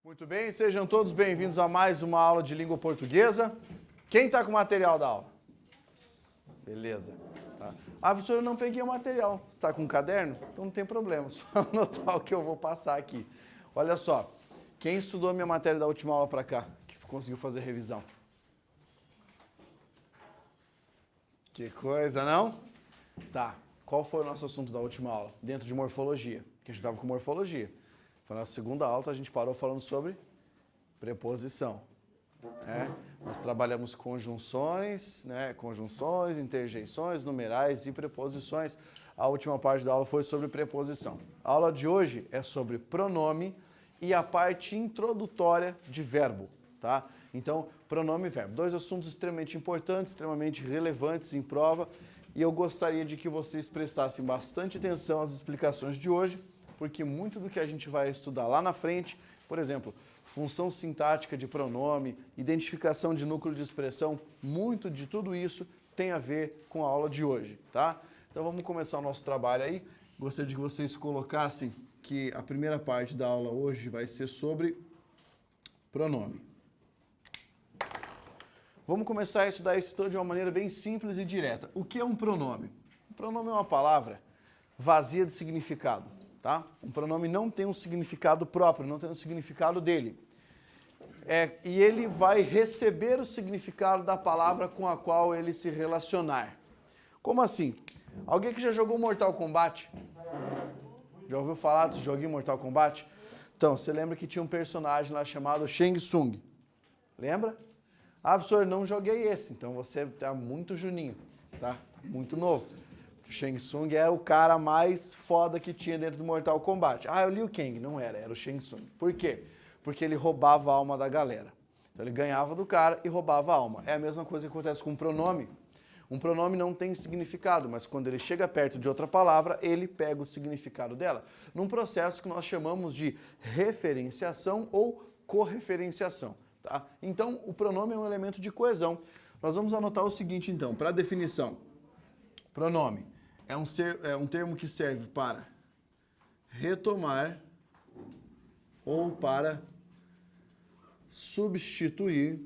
Muito bem, sejam todos bem-vindos a mais uma aula de língua portuguesa. Quem está com o material da aula? Beleza. Tá. Ah, professor, eu não peguei o material. Você está com um caderno? Então não tem problema, só anotar o que eu vou passar aqui. Olha só, quem estudou a minha matéria da última aula para cá, que conseguiu fazer revisão? Que coisa, não? Tá, qual foi o nosso assunto da última aula? Dentro de morfologia, que a gente estava com morfologia. Foi na segunda aula, a gente parou falando sobre preposição. Nós trabalhamos conjunções, conjunções, interjeições, numerais e preposições. A última parte da aula foi sobre preposição. A aula de hoje é sobre pronome e a parte introdutória de verbo, tá? Então, pronome e verbo. Dois assuntos extremamente importantes, extremamente relevantes em prova, e eu gostaria de que vocês prestassem bastante atenção às explicações de hoje, porque muito do que a gente vai estudar lá na frente, por exemplo, função sintática de pronome, identificação de núcleo de expressão, muito de tudo isso tem a ver com a aula de hoje, tá? Então vamos começar o nosso trabalho aí. Gostaria de que vocês colocassem que a primeira parte da aula hoje vai ser sobre pronome. Vamos começar a estudar isso de uma maneira bem simples e direta. O que é um pronome? Um pronome é uma palavra vazia de significado. Tá? Um pronome não tem um significado próprio, não tem um significado dele. E ele vai receber o significado da palavra com a qual ele se relacionar. Como assim? Alguém que já jogou Mortal Kombat? Já ouviu falar desse joguinho Mortal Kombat? Então, você lembra que tinha um personagem lá chamado Shang Tsung? Lembra? Ah, professor, não joguei esse. Então você está muito juninho, tá? Muito novo. O Shang Tsung era o cara mais foda que tinha dentro do Mortal Kombat. Ah, é o Liu Kang. Não era o Shang Tsung. Por quê? Porque ele roubava a alma da galera. Então ele ganhava do cara e roubava a alma. É a mesma coisa que acontece com um pronome. Um pronome não tem significado, mas quando ele chega perto de outra palavra, ele pega o significado dela. Num processo que nós chamamos de referenciação ou correferenciação. Tá? Então, o pronome é um elemento de coesão. Nós vamos anotar o seguinte, então, para a definição. Pronome é um termo que serve para retomar ou para substituir.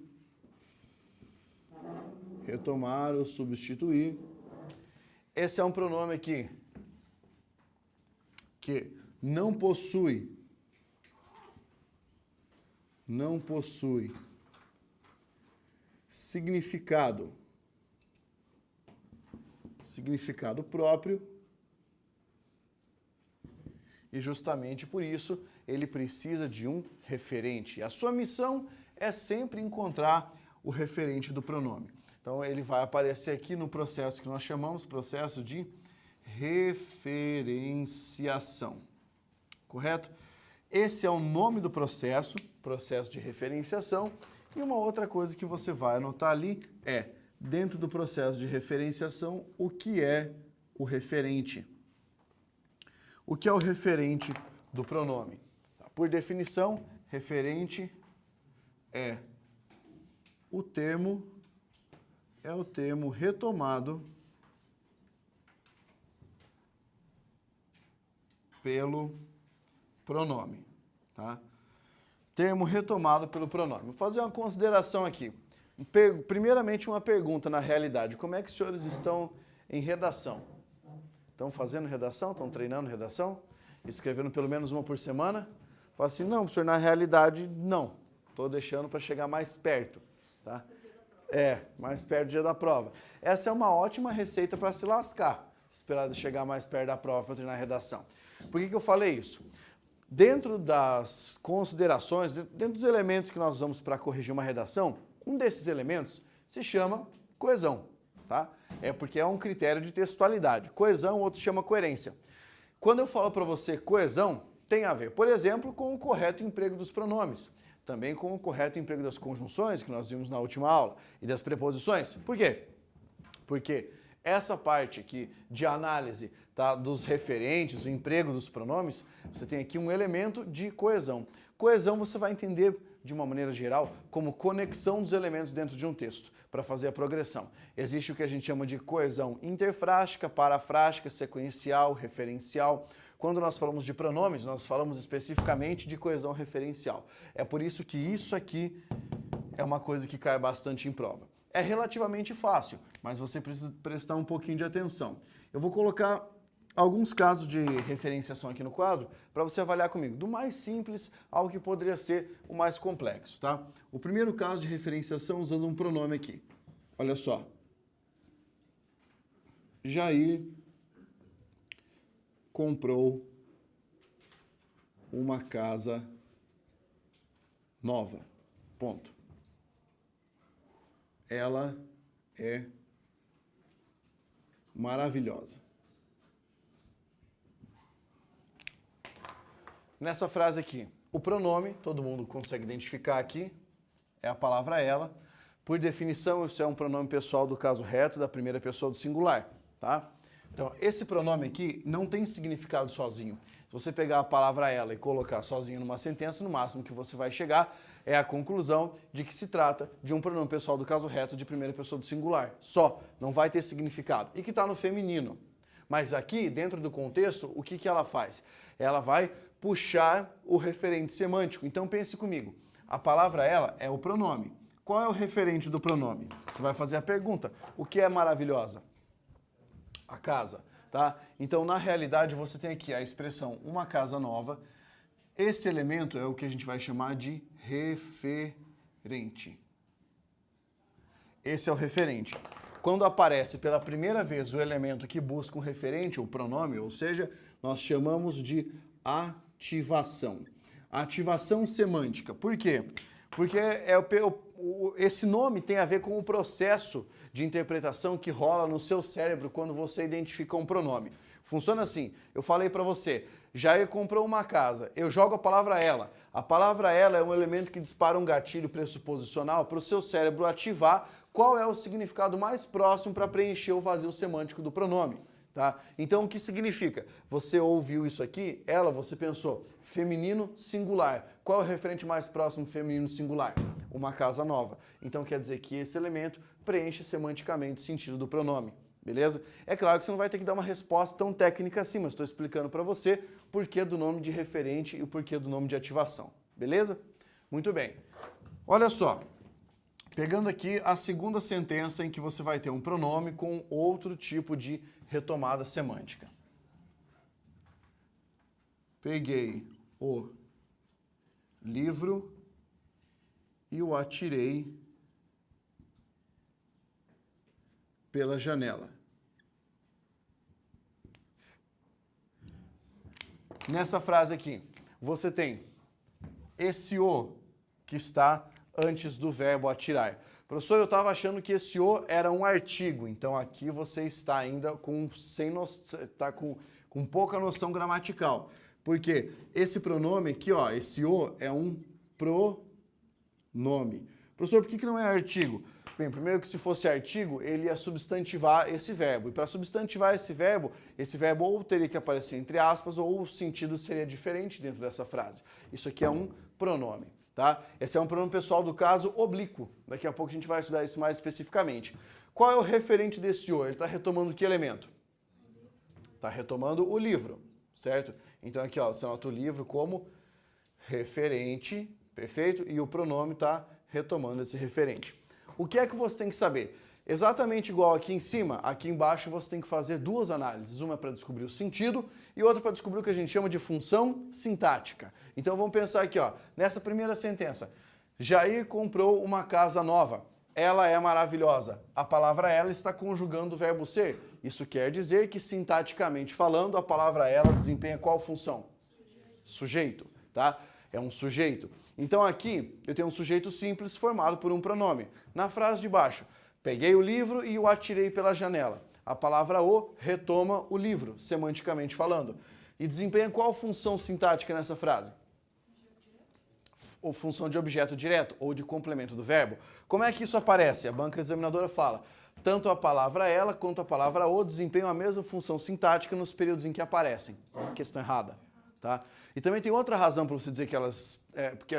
Retomar ou substituir. Esse é um pronome aqui que não possui significado próprio, e justamente por isso ele precisa de um referente. A sua missão é sempre encontrar o referente do pronome. Então ele vai aparecer aqui no processo que nós chamamos processo de referenciação. Correto? Esse é o nome do processo, processo de referenciação, e uma outra coisa que você vai anotar ali é, dentro do processo de referenciação, o que é o referente. O que é o referente do pronome? Por definição, referente é o termo retomado pelo pronome. Tá? Termo retomado pelo pronome. Vou fazer uma consideração aqui. Primeiramente, uma pergunta na realidade. Como é que os senhores estão em redação? Estão fazendo redação? Estão treinando redação? Escrevendo pelo menos uma por semana? Fala assim, não, professor, na realidade, não. Estou deixando para chegar mais perto. Tá? Mais perto do dia da prova. Essa é uma ótima receita para se lascar. Esperar chegar mais perto da prova para treinar redação. Por que eu falei isso? Dentro das considerações, dentro dos elementos que nós usamos para corrigir uma redação, um desses elementos se chama coesão, tá? É porque é um critério de textualidade. Coesão, outro chama coerência. Quando eu falo para você coesão, tem a ver, por exemplo, com o correto emprego dos pronomes, também com o correto emprego das conjunções, que nós vimos na última aula, e das preposições. Por quê? Porque essa parte aqui de análise, tá, dos referentes, o emprego dos pronomes, você tem aqui um elemento de coesão. Coesão você vai entender de uma maneira geral como conexão dos elementos dentro de um texto para fazer a progressão. Existe o que a gente chama de coesão interfrástica, parafrástica, sequencial, referencial, quando nós falamos de pronomes, nós falamos especificamente de coesão referencial. É por isso que isso aqui é uma coisa que cai bastante em prova. É relativamente fácil, mas você precisa prestar um pouquinho de atenção. Eu vou colocar alguns casos de referenciação aqui no quadro para você avaliar comigo, do mais simples ao que poderia ser o mais complexo, tá? O primeiro caso de referenciação usando um pronome aqui. Olha só. Jair comprou uma casa nova. Ponto. Ela é maravilhosa. Nessa frase aqui, o pronome, todo mundo consegue identificar aqui, é a palavra ela. Por definição, isso é um pronome pessoal do caso reto, da primeira pessoa do singular, tá? Então, esse pronome aqui não tem significado sozinho. Se você pegar a palavra ela e colocar sozinho numa sentença, no máximo que você vai chegar é a conclusão de que se trata de um pronome pessoal do caso reto de primeira pessoa do singular. Só, não vai ter significado. E que está no feminino. Mas aqui, dentro do contexto, o que ela faz? Ela vai puxar o referente semântico. Então pense comigo, a palavra ela é o pronome. Qual é o referente do pronome? Você vai fazer a pergunta, o que é maravilhosa? A casa, tá? Então, na realidade, você tem aqui a expressão uma casa nova. Esse elemento é o que a gente vai chamar de referente. Esse é o referente. Quando aparece pela primeira vez o elemento que busca um referente, o pronome, ou seja, nós chamamos de ativação. Ativação semântica. Por quê? Porque esse nome tem a ver com o processo de interpretação que rola no seu cérebro quando você identifica um pronome. Funciona assim, eu falei para você, Jair comprou uma casa, eu jogo a palavra ela. A palavra ela é um elemento que dispara um gatilho pressuposicional para o seu cérebro ativar qual é o significado mais próximo para preencher o vazio semântico do pronome. Tá? Então, o que significa? Você ouviu isso aqui, ela, você pensou, feminino singular. Qual é o referente mais próximo feminino singular? Uma casa nova. Então, quer dizer que esse elemento preenche semanticamente o sentido do pronome. Beleza? É claro que você não vai ter que dar uma resposta tão técnica assim, mas estou explicando para você o porquê do nome de referente e o porquê do nome de ativação. Beleza? Muito bem. Olha só. Pegando aqui a segunda sentença em que você vai ter um pronome com outro tipo de retomada semântica. Peguei o livro e o atirei pela janela. Nessa frase aqui, você tem esse o que está antes do verbo atirar. Professor, eu estava achando que esse o era um artigo, então aqui você está ainda com pouca noção gramatical. Porque esse pronome aqui, ó, esse o é um pronome. Professor, por que não é artigo? Bem, primeiro que se fosse artigo, ele ia substantivar esse verbo. E para substantivar esse verbo ou teria que aparecer entre aspas, ou o sentido seria diferente dentro dessa frase. Isso aqui é um pronome. Tá? Esse é um pronome pessoal do caso oblíquo. Daqui a pouco a gente vai estudar isso mais especificamente. Qual é o referente desse o? Ele está retomando que elemento? Está retomando o livro, certo? Então aqui, ó, você anota o livro como referente, perfeito? E o pronome está retomando esse referente. O que é que você tem que saber? Exatamente igual aqui em cima, aqui embaixo você tem que fazer duas análises. Uma para descobrir o sentido e outra para descobrir o que a gente chama de função sintática. Então vamos pensar aqui, ó, nessa primeira sentença. Jair comprou uma casa nova. Ela é maravilhosa. A palavra ela está conjugando o verbo ser. Isso quer dizer que, sintaticamente falando, a palavra ela desempenha qual função? Sujeito, tá? É um sujeito. Então aqui eu tenho um sujeito simples formado por um pronome. Na frase de baixo, peguei o livro e o atirei pela janela. A palavra o retoma o livro, semanticamente falando. E desempenha qual função sintática nessa frase? Ou função de objeto direto ou de complemento do verbo. Como é que isso aparece? A banca examinadora fala, tanto a palavra ela quanto a palavra o desempenham a mesma função sintática nos períodos em que aparecem. Questão errada. Tá? E também tem outra razão para você dizer que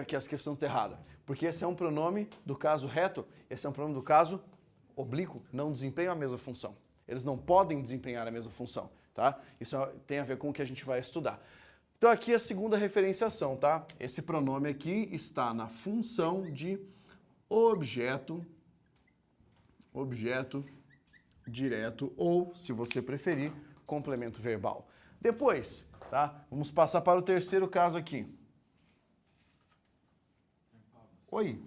que as questões estão erradas. Porque esse é um pronome do caso reto, esse é um pronome do caso oblíquo, não desempenham a mesma função. Eles não podem desempenhar a mesma função. Tá? tá? Isso tem a ver com o que a gente vai estudar. Então aqui é a segunda referenciação, tá? Esse pronome aqui está na função de objeto direto ou, se você preferir, complemento verbal. Depois, tá? Vamos passar para o terceiro caso aqui. Oi.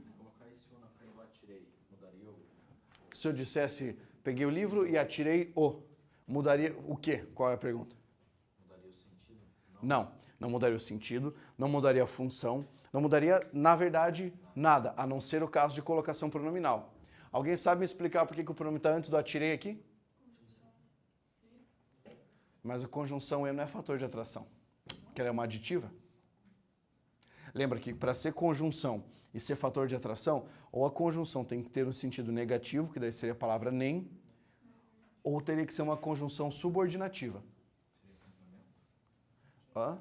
Se eu dissesse, peguei o livro e atirei o, mudaria o quê? Qual é a pergunta? Mudaria o sentido? Não mudaria o sentido, não mudaria a função, não mudaria, na verdade, nada, a não ser o caso de colocação pronominal. Alguém sabe me explicar por que o pronome está antes do atirei aqui? Mas a conjunção E não é fator de atração, porque ela é uma aditiva. Lembra que para ser conjunção e ser fator de atração, ou a conjunção tem que ter um sentido negativo, que daí seria a palavra nem, ou teria que ser uma conjunção subordinativa. Hã?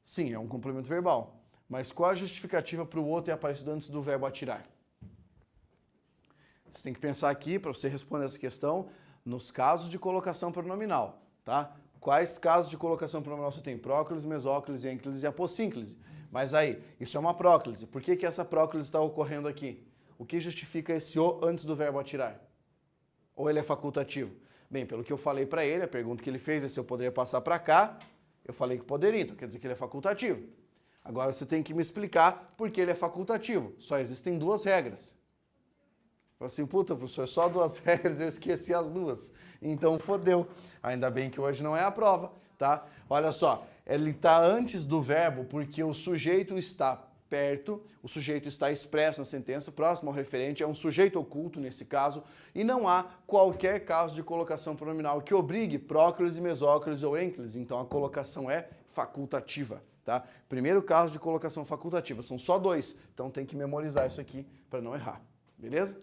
Sim, é um complemento verbal. Mas qual a justificativa para o O ter aparecido antes do verbo atirar? Você tem que pensar aqui, para você responder essa questão, nos casos de colocação pronominal, tá? Quais casos de colocação pronominal você tem? Próclise, mesóclise, ênclise e apossínclise. Mas aí, isso é uma próclise. Por que essa próclise está ocorrendo aqui? O que justifica esse O antes do verbo atirar? Ou ele é facultativo? Bem, pelo que eu falei para ele, a pergunta que ele fez é se eu poderia passar para cá, eu falei que poderia, então quer dizer que ele é facultativo. Agora você tem que me explicar por que ele é facultativo. Só existem duas regras. Falei assim, puta, professor, só duas regras, eu esqueci as duas. Então, fodeu. Ainda bem que hoje não é a prova, tá? Olha só, ele está antes do verbo porque o sujeito está perto, o sujeito está expresso na sentença, próximo ao referente, é um sujeito oculto nesse caso, e não há qualquer caso de colocação pronominal que obrigue próclise, mesóclise ou ênclise. Então, a colocação é facultativa, tá? Primeiro caso de colocação facultativa, são só dois, então tem que memorizar isso aqui para não errar, beleza?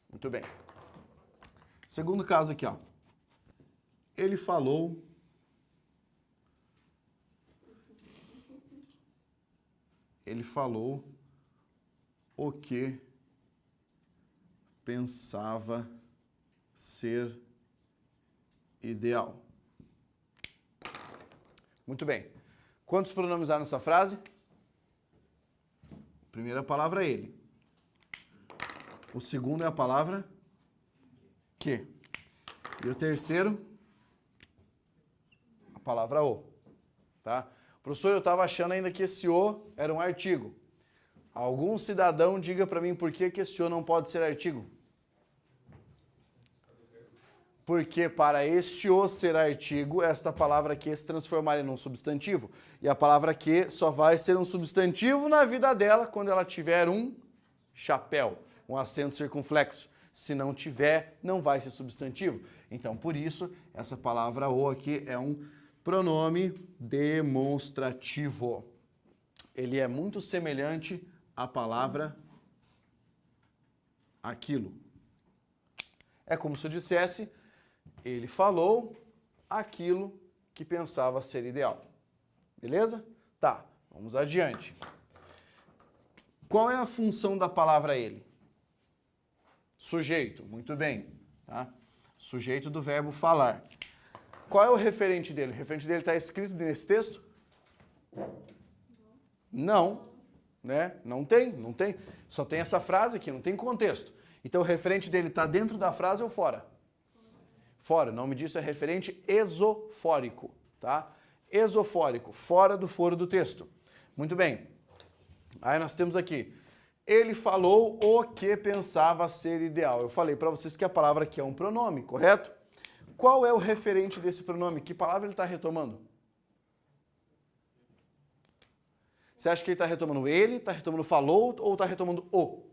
Muito bem. Segundo caso aqui, ó. Ele falou o que pensava ser ideal. Muito bem. Quantos pronomes há nessa frase? Primeira palavra, ele. O segundo é a palavra que. E o terceiro, a palavra o. Tá? Professor, eu estava achando ainda que esse o era um artigo. Algum cidadão diga para mim por que esse o não pode ser artigo. Porque para este o ser artigo, esta palavra que se transformaria num substantivo. E a palavra que só vai ser um substantivo na vida dela quando ela tiver um chapéu, um acento circunflexo. Se não tiver, não vai ser substantivo. Então, por isso, essa palavra o aqui é um pronome demonstrativo. Ele é muito semelhante à palavra aquilo. É como se eu dissesse, ele falou aquilo que pensava ser ideal. Beleza? Tá, vamos adiante. Qual é a função da palavra ele? Sujeito, muito bem. Tá? Sujeito do verbo falar. Qual é o referente dele? O referente dele está escrito nesse texto? Não, né? Não tem. Só tem essa frase aqui, não tem contexto. Então o referente dele está dentro da frase ou fora? Fora. O nome disso é referente esofórico, tá? Esofórico, fora do foro do texto. Muito bem. Aí nós temos aqui, ele falou o que pensava ser ideal. Eu falei para vocês que a palavra aqui é um pronome, correto? Qual é o referente desse pronome? Que palavra ele está retomando? Você acha que ele está retomando ele, está retomando falou ou está retomando o?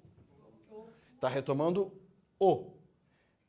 Está retomando o.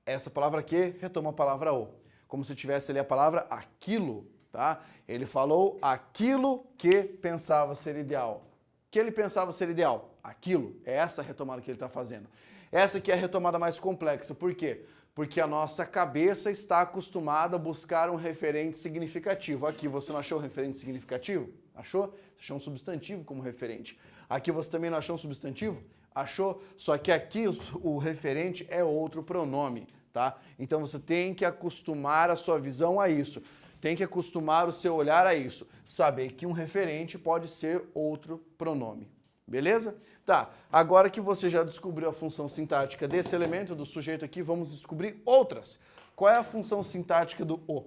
Essa palavra aqui retoma a palavra o. Como se tivesse ali a palavra aquilo, tá? Ele falou aquilo que pensava ser ideal. O que ele pensava ser ideal? Aquilo. É essa a retomada que ele está fazendo. Essa aqui é a retomada mais complexa. Por quê? Porque a nossa cabeça está acostumada a buscar um referente significativo. Aqui você não achou um referente significativo? Achou? Você achou um substantivo como referente. Aqui você também não achou um substantivo? Achou? Só que aqui o referente é outro pronome. tá? Então você tem que acostumar a sua visão a isso. Tem que acostumar o seu olhar a isso. Saber que um referente pode ser outro pronome. Beleza? Tá, agora que você já descobriu a função sintática desse elemento, do sujeito aqui, vamos descobrir outras. Qual é a função sintática do o?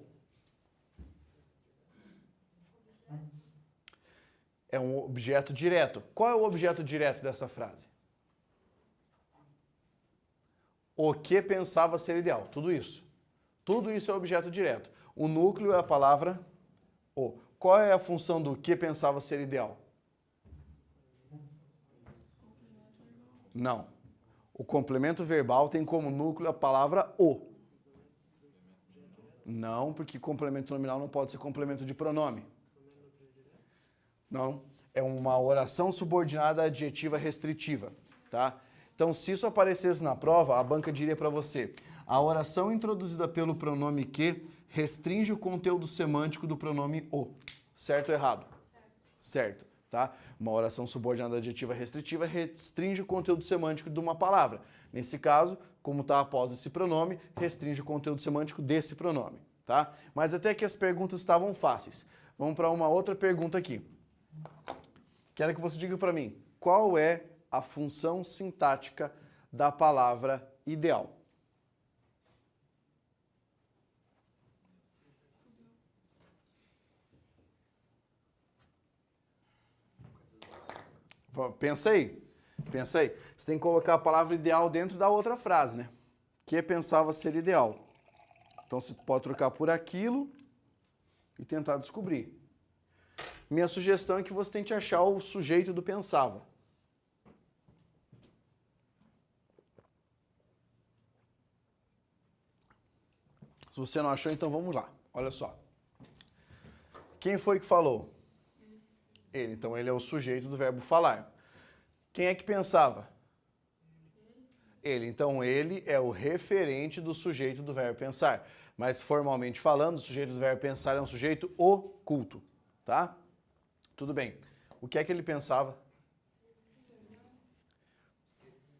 É um objeto direto. Qual é o objeto direto dessa frase? O que pensava ser ideal. Tudo isso. Tudo isso é objeto direto. O núcleo é a palavra o. Qual é a função do que pensava ser ideal? Não. O complemento verbal tem como núcleo a palavra o. Não, porque complemento nominal não pode ser complemento de pronome. Não. É uma oração subordinada adjetiva restritiva, tá? Então, se isso aparecesse na prova, a banca diria para você: a oração introduzida pelo pronome que restringe o conteúdo semântico do pronome o. Certo ou errado? Certo, tá? Uma oração subordinada adjetiva restritiva restringe o conteúdo semântico de uma palavra. Nesse caso, como está após esse pronome, restringe o conteúdo semântico desse pronome, tá? Mas até que as perguntas estavam fáceis. Vamos para uma outra pergunta aqui. Quero que você diga para mim, qual é a função sintática da palavra ideal? Pensa aí. Pensa aí. Você tem que colocar a palavra ideal dentro da outra frase, né? Que pensava ser ideal. Então você pode trocar por aquilo e tentar descobrir. Minha sugestão é que você tente achar o sujeito do pensava. Se você não achou, então vamos lá. Olha só. Quem foi que falou? Ele. Então ele é o sujeito do verbo falar. Quem é que pensava? Ele. Então ele é o referente do sujeito do verbo pensar. Mas formalmente falando, o sujeito do verbo pensar é um sujeito oculto, tá? Tudo bem. O que é que ele pensava?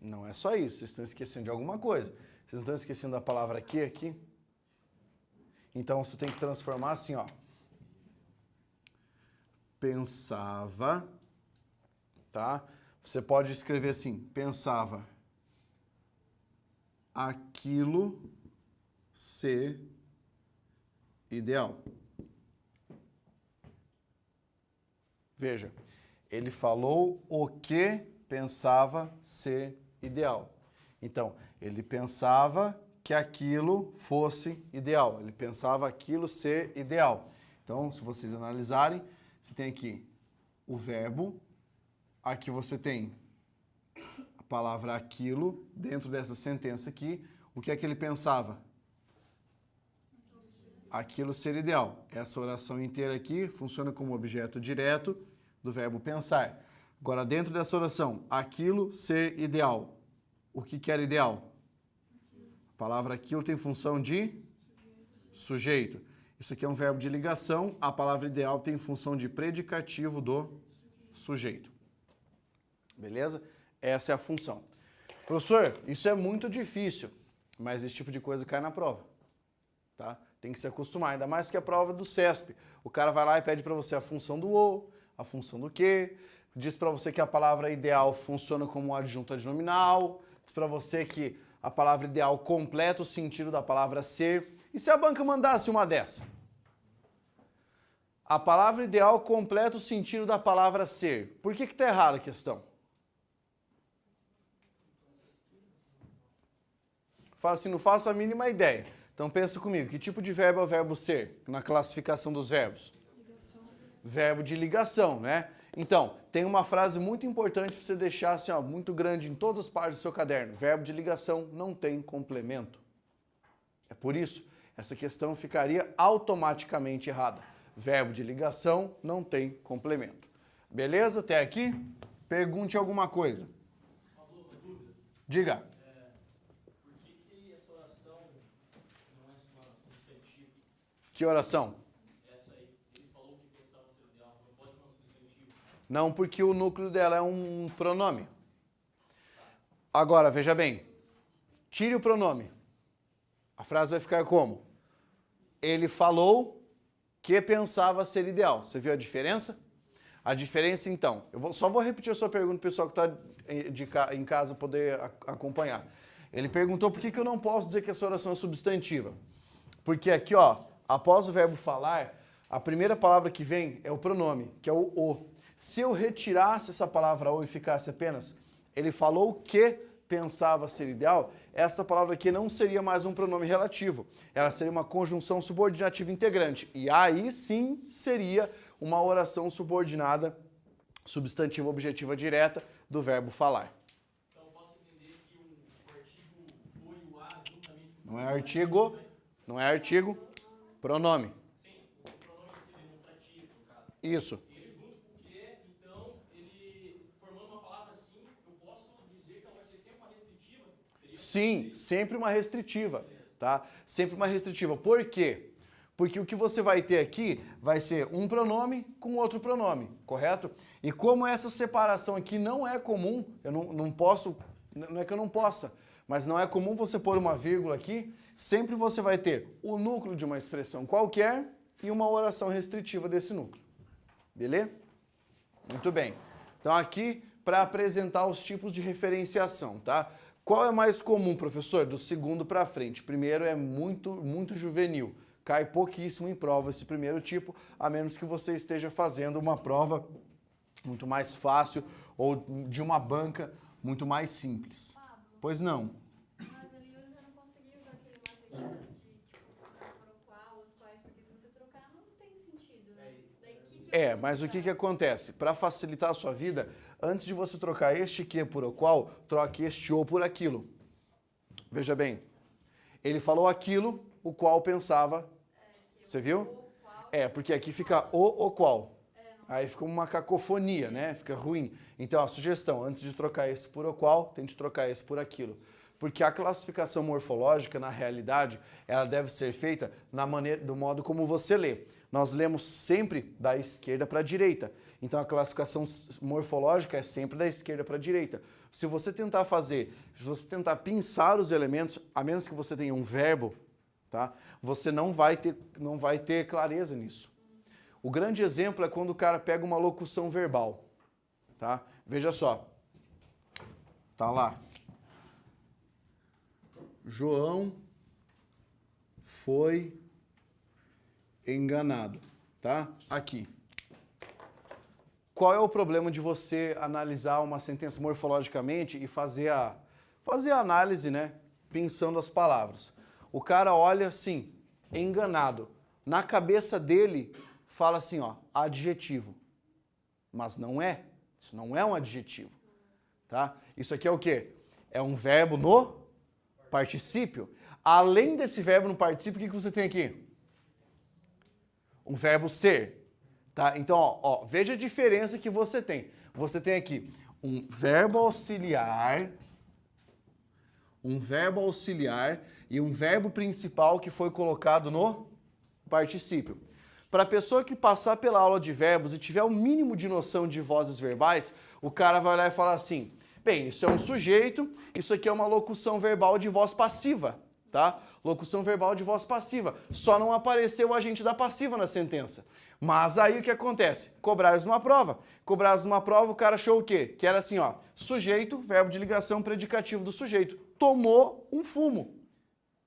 Não é só isso. Vocês estão esquecendo de alguma coisa. Vocês não estão esquecendo da palavra que aqui? Então você tem que transformar assim, ó. Pensava, tá? Você pode escrever assim, pensava aquilo ser ideal. Veja, ele falou o que pensava ser ideal. Então, ele pensava que aquilo fosse ideal. Ele pensava aquilo ser ideal. Então, se vocês analisarem, você tem aqui o verbo, aqui você tem a palavra aquilo, dentro dessa sentença aqui, o que é que ele pensava? Aquilo ser ideal. Essa oração inteira aqui funciona como objeto direto do verbo pensar. Agora, dentro dessa oração, aquilo ser ideal. O que era ideal? A palavra aquilo tem função de sujeito. Isso aqui é um verbo de ligação. A palavra ideal tem função de predicativo do sujeito. Beleza? Essa é a função. Professor, isso é muito difícil, mas esse tipo de coisa cai na prova. Tá? Tem que se acostumar, ainda mais que a prova do CESP. O cara vai lá e pede para você a função do o, a função do que, diz para você que a palavra ideal funciona como adjunto adnominal, diz para você que a palavra ideal completa o sentido da palavra ser. E se a banca mandasse uma dessa? A palavra ideal completa o sentido da palavra ser. Por que está errada a questão? Fala assim, não faço a mínima ideia. Então pensa comigo, que tipo de verbo é o verbo ser na classificação dos verbos? Ligação. Verbo de ligação, né? Então, tem uma frase muito importante para você deixar assim, ó, muito grande em todas as partes do seu caderno. Verbo de ligação não tem complemento. É por isso, essa questão ficaria automaticamente errada. Verbo de ligação não tem complemento. Beleza? Até aqui? Pergunte alguma coisa. Uma dúvida. Diga. Por que essa oração não é uma substantivo? Que oração? Essa aí, ele falou que pensava ser ideal, não pode ser uma substantivo. Não, porque o núcleo dela é um pronome. Agora, veja bem. Tire o pronome. A frase vai ficar como? Ele falou que pensava ser ideal. Você viu a diferença? A diferença, então, só vou repetir a sua pergunta para o pessoal que está em casa poder acompanhar. Ele perguntou por que eu não posso dizer que essa oração é substantiva. Porque aqui, ó, após o verbo falar, a primeira palavra que vem é o pronome, que é o. Se eu retirasse essa palavra o e ficasse apenas, ele falou que pensava ser ideal, essa palavra aqui não seria mais um pronome relativo. Ela seria uma conjunção subordinativa integrante. E aí sim seria uma oração subordinada, substantiva objetiva direta do verbo falar. Então eu posso entender que o artigo o e o a juntamente... Não é artigo, não é artigo, pronome. Sim, o pronome em si demonstrativo, no caso. Isso. Ele junto com o que, então, ele formando uma palavra assim, eu posso dizer que ela vai ser sempre uma restritiva? Sim, sempre uma restritiva, tá? Sempre uma restritiva. Por quê? Porque o que você vai ter aqui vai ser um pronome com outro pronome, correto? E como essa separação aqui não é comum, eu não posso, não é que eu não possa, mas não é comum você pôr uma vírgula aqui, sempre você vai ter o núcleo de uma expressão qualquer e uma oração restritiva desse núcleo. Beleza? Muito bem. Então aqui, para apresentar os tipos de referenciação, tá? Qual é mais comum, professor? Do segundo para frente. Primeiro é muito juvenil. Cai pouquíssimo em prova esse primeiro tipo, a menos que você esteja fazendo uma prova muito mais fácil ou de uma banca muito mais simples. Pablo, Pois não. mas ali eu já não consegui usar aquele macete de tipo, trocar por o qual, os quais, porque se você trocar não tem sentido, né? Daí, que eu vou Mas o usar? que acontece? Para facilitar a sua vida, antes de você trocar este que por o qual, troque este ou por aquilo. Veja bem, ele falou aquilo, o qual pensava. Você viu? O qual, Porque aqui fica o qual. Aí fica uma cacofonia, né? Fica ruim. Então, a sugestão, antes de trocar esse por o qual, tente trocar esse por aquilo. Porque a classificação morfológica, na realidade, ela deve ser feita do modo como você lê. Nós lemos sempre da esquerda para a direita. Então, a classificação morfológica é sempre da esquerda para a direita. Se você tentar pinçar os elementos, a menos que você tenha um verbo, tá? Você não vai ter clareza nisso. O grande exemplo é quando o cara pega uma locução verbal, tá? Veja só. Tá lá. João foi enganado, tá? Aqui. Qual é o problema de você analisar uma sentença morfologicamente e fazer a análise, né? Pensando as palavras. O cara olha assim, enganado. Na cabeça dele, fala assim, ó, adjetivo. Mas não é. Isso não é um adjetivo. Tá? Isso aqui é o quê? É um verbo no particípio. Além desse verbo no particípio, o que você tem aqui? Um verbo ser. Tá? Então, ó, veja a diferença que você tem. Você tem aqui um verbo auxiliar e um verbo principal que foi colocado no particípio. Para a pessoa que passar pela aula de verbos e tiver o mínimo de noção de vozes verbais, o cara vai lá e falar assim, bem, isso é um sujeito, isso aqui é uma locução verbal de voz passiva, tá? Locução verbal de voz passiva. Só não apareceu o agente da passiva na sentença. Mas aí o que acontece? Cobraram numa prova. Cobraram numa prova, o cara achou o quê? Que era assim, ó, sujeito, verbo de ligação, predicativo do sujeito. Tomou um fumo.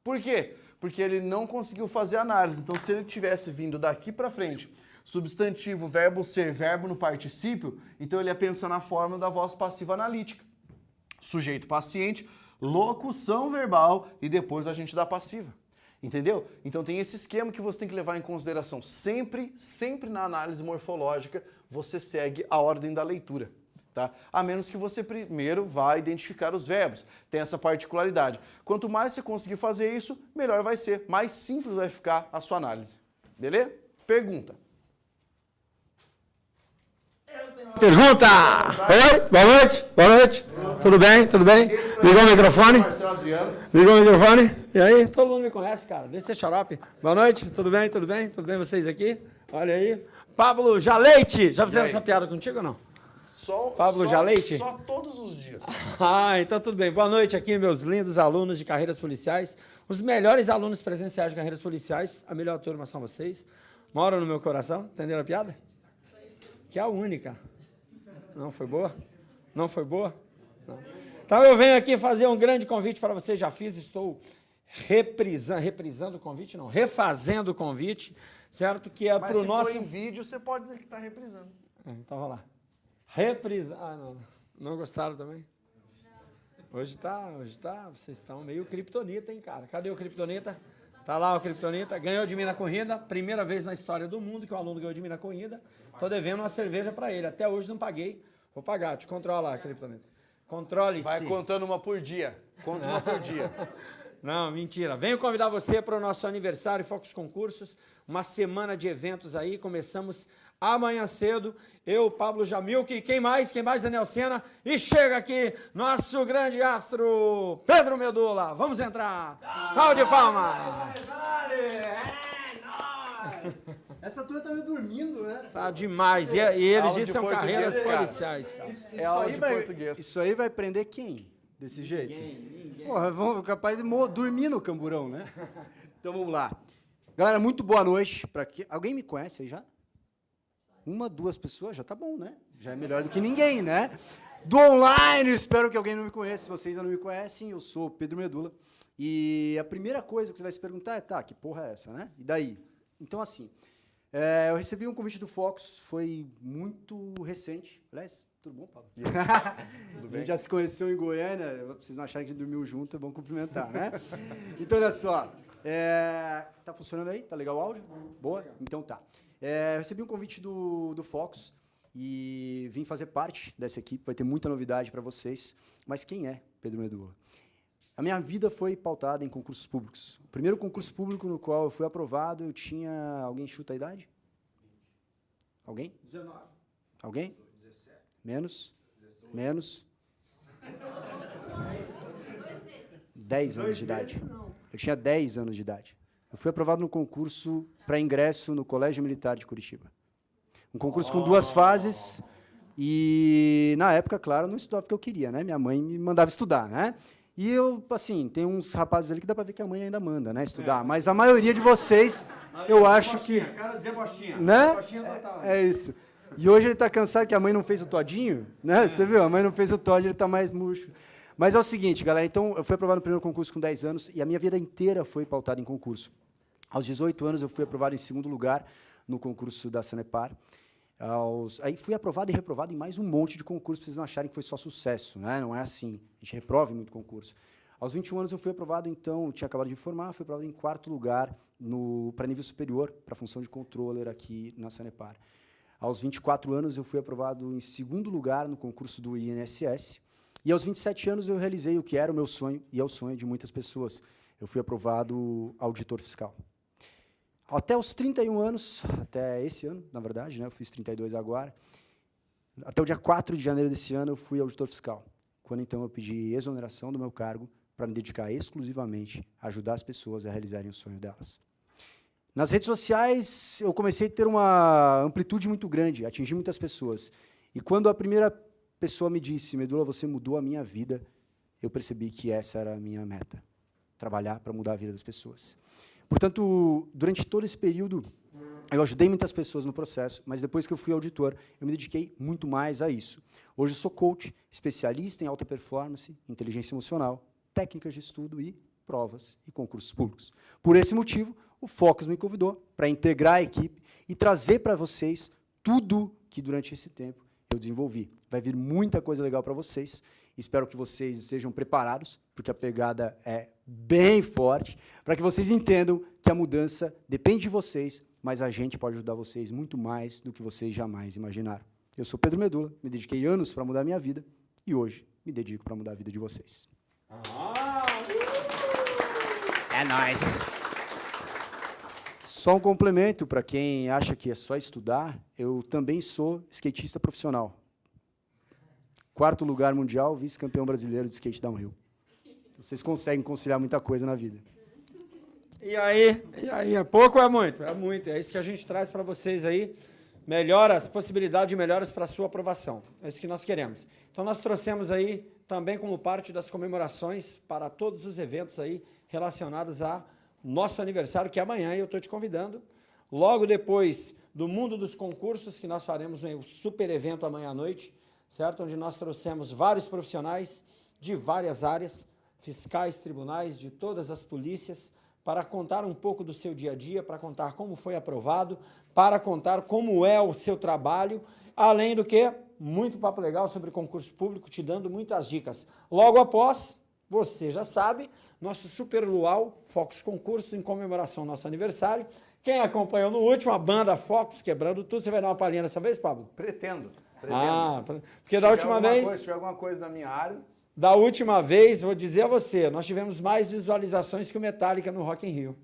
Por quê? Porque ele não conseguiu fazer análise. Então, se ele tivesse vindo daqui para frente, substantivo, verbo ser, verbo no particípio, então ele ia pensar na forma da voz passiva analítica. Sujeito paciente, locução verbal e depois o agente da passiva. Entendeu? Então tem esse esquema que você tem que levar em consideração. Sempre na análise morfológica, você segue a ordem da leitura. Tá? A menos que você primeiro vá identificar os verbos. Tem essa particularidade. Quanto mais você conseguir fazer isso, melhor vai ser. Mais simples vai ficar a sua análise. Beleza? Pergunta. Pergunta! Oi, boa noite, boa noite. Tudo bem, tudo bem? Ligou o microfone? Marcelo Adriano. Ligou o microfone? E aí, todo mundo me conhece, cara. Deixa eu ser xarope. Boa noite, tudo bem, tudo bem? Tudo bem vocês aqui? Olha aí. Pablo Jaleite, já fizeram essa piada contigo ou não? Pablo Jaleite? Só todos os dias. Então tudo bem. Boa noite aqui, meus lindos alunos de carreiras policiais. Os melhores alunos presenciais de carreiras policiais. A melhor turma são vocês. Moram no meu coração. Entenderam a piada? Que é a única. Não foi boa? Não foi boa? Não. Então eu venho aqui fazer um grande convite para vocês. Já fiz, estou reprisando o convite, não, refazendo o convite, certo? Que é para o nosso... Mas se for em vídeo, você pode dizer que está reprisando. Então, vai lá. Não gostaram também? Hoje tá, vocês estão meio criptonita, hein, cara? Cadê o criptonita? Tá lá o criptonita, ganhou de mim na corrida, primeira vez na história do mundo que o aluno ganhou de mim na corrida. Tô devendo uma cerveja para ele, até hoje não paguei. Vou pagar, te controla lá, criptonita. Controle-se. Vai contando uma por dia. Conta uma por dia. Não, mentira. Venho convidar você para o nosso aniversário Focus Concursos, uma semana de eventos aí, começamos amanhã cedo, eu, Pablo Jamilke, quem mais, Daniel Sena, e chega aqui nosso grande astro, Pedro Medula, vamos entrar, salve de palmas! Essa tua tá me dormindo, né? Tá demais, e eles Aula de são português, carreiras cara. policiais, cara. É aula de português. Isso aí vai prender quem? Desse jeito? Porra, vão capaz de dormir no camburão, né? Então vamos lá. Galera, muito boa noite. Alguém me conhece aí já? Uma, duas pessoas? Já tá bom, né? Já é melhor do que ninguém, né? Do online, espero que alguém não me conheça. Se vocês ainda não me conhecem, eu sou Pedro Medula. E a primeira coisa que você vai se perguntar é, tá, que porra é essa, né? E daí? Então, assim, eu recebi um convite do Focus, foi muito recente. Aliás, tudo bom, Paulo? Tudo bem? A gente já se conheceu em Goiânia, pra vocês não acharem que a gente dormiu junto, é bom cumprimentar, né? Então, olha só, tá funcionando aí? Tá legal o áudio? Boa? Então tá. Eu recebi um convite do Focus e vim fazer parte dessa equipe, vai ter muita novidade para vocês. Mas quem é Pedro Medula? A minha vida foi pautada em concursos públicos. O primeiro concurso público no qual eu fui aprovado, eu tinha... Alguém chuta a idade? Alguém? 19. Alguém? 17. Menos? 18. Menos? 10 anos de idade. Eu tinha 10 anos de idade. Eu fui aprovado no concurso para ingresso no Colégio Militar de Curitiba. Um concurso com 2 fases e, na época, claro, eu não estudava porque eu queria, né? Minha mãe me mandava estudar, né? E eu, assim, tem uns rapazes ali que dá para ver que a mãe ainda manda, né? Estudar. Mas a maioria de vocês, eu acho que... Cara, dizer bostinha. Né? Bostinha total. É isso. E hoje ele está cansado que a mãe não fez o todinho, né? Você viu? A mãe não fez o todinho, ele está mais murcho. Mas é o seguinte, galera, então eu fui aprovado no primeiro concurso com 10 anos e a minha vida inteira foi pautada em concurso. Aos 18 anos eu fui aprovado em 2º lugar no concurso da Sanepar. Aí fui aprovado e reprovado em mais um monte de concursos, para vocês não acharem que foi só sucesso, né? Não é assim, a gente reprova em muito concurso. Aos 21 anos eu fui aprovado, então, eu tinha acabado de me formar, fui aprovado em 4º lugar para nível superior, para a função de controller aqui na Sanepar. Aos 24 anos eu fui aprovado em 2º lugar no concurso do INSS, e aos 27 anos eu realizei o que era o meu sonho, e é o sonho de muitas pessoas. Eu fui aprovado auditor fiscal. Até os 31 anos, até esse ano, na verdade, né, eu fiz 32 agora, até o dia 4 de janeiro desse ano eu fui auditor fiscal, quando então eu pedi exoneração do meu cargo para me dedicar exclusivamente a ajudar as pessoas a realizarem o sonho delas. Nas redes sociais eu comecei a ter uma amplitude muito grande, atingir muitas pessoas. E quando a primeira pessoa me disse, Medula, você mudou a minha vida, eu percebi que essa era a minha meta, trabalhar para mudar a vida das pessoas. Portanto, durante todo esse período, eu ajudei muitas pessoas no processo, mas depois que eu fui auditor, eu me dediquei muito mais a isso. Hoje eu sou coach, especialista em alta performance, inteligência emocional, técnicas de estudo e provas e concursos públicos. Por esse motivo, o Focus me convidou para integrar a equipe e trazer para vocês tudo que durante esse tempo eu desenvolvi. Vai vir muita coisa legal para vocês. Espero que vocês estejam preparados, porque a pegada é bem forte, para que vocês entendam que a mudança depende de vocês, mas a gente pode ajudar vocês muito mais do que vocês jamais imaginaram. Eu sou Pedro Medula, me dediquei anos para mudar a minha vida, e hoje me dedico para mudar a vida de vocês. É nóis! Só um complemento para quem acha que é só estudar, eu também sou skatista profissional. 4º lugar mundial, vice-campeão brasileiro de skate downhill. Vocês conseguem conciliar muita coisa na vida. E aí, é pouco ou é muito? É muito, é isso que a gente traz para vocês aí. melhoras, possibilidade de melhoras para a sua aprovação. É isso que nós queremos. Então, nós trouxemos aí, também como parte das comemorações, para todos os eventos aí relacionados a nosso aniversário, que é amanhã, e eu estou te convidando. Logo depois do mundo dos concursos, que nós faremos um super evento amanhã à noite, certo? Onde nós trouxemos vários profissionais de várias áreas, fiscais, tribunais, de todas as polícias, para contar um pouco do seu dia a dia, para contar como foi aprovado, para contar como é o seu trabalho, além do que, muito papo legal sobre concurso público, te dando muitas dicas. Logo após, você já sabe, nosso Super Luau, Focus Concurso, em comemoração ao nosso aniversário. Quem acompanhou no último, a banda Focus, quebrando tudo, você vai dar uma palhinha dessa vez, Pablo? Pretendo. Porque da última vez... Se tiver alguma coisa na minha área... Da última vez, vou dizer a você, nós tivemos mais visualizações que o Metallica no Rock in Rio.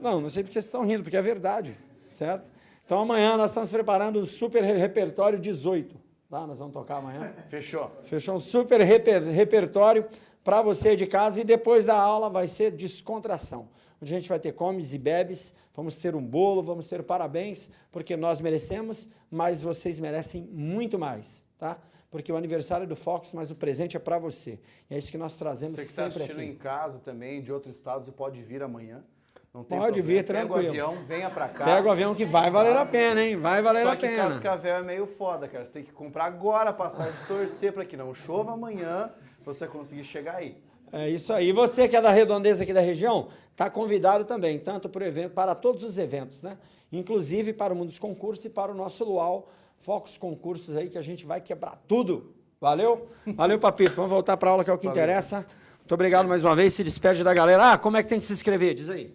Não sei porque vocês estão rindo, porque é verdade, certo? Então amanhã nós estamos preparando um super repertório 18, tá? Nós vamos tocar amanhã. Fechou. Fechou um super repertório para você de casa e depois da aula vai ser descontração. Onde a gente vai ter comes e bebes, vamos ter um bolo, vamos ter parabéns, porque nós merecemos, mas vocês merecem muito mais, tá? Porque o aniversário é do Fox, mas o presente é para você. E é isso que nós trazemos sempre aqui. Você que está assistindo em casa também, de outro estado, você pode vir amanhã. Não tem pode problema. vir, tranquilo. Pega o avião, venha para cá. Pega o avião que vai valer a pena, hein? Vai valer a pena. Só que Cascavel é meio foda, cara. Você tem que comprar agora a passagem de torcer para que não chova amanhã, pra você conseguir chegar aí. É isso aí. E você que é da redondeza aqui da região, está convidado também, tanto para o evento, para todos os eventos, né? Inclusive para o mundo dos concursos e para o nosso Luau, Focus Concursos aí, que a gente vai quebrar tudo. Valeu? Valeu, Papito. Vamos voltar para a aula, que é o que interessa. Muito obrigado mais uma vez. Se despede da galera. Como é que tem que se inscrever? Diz aí.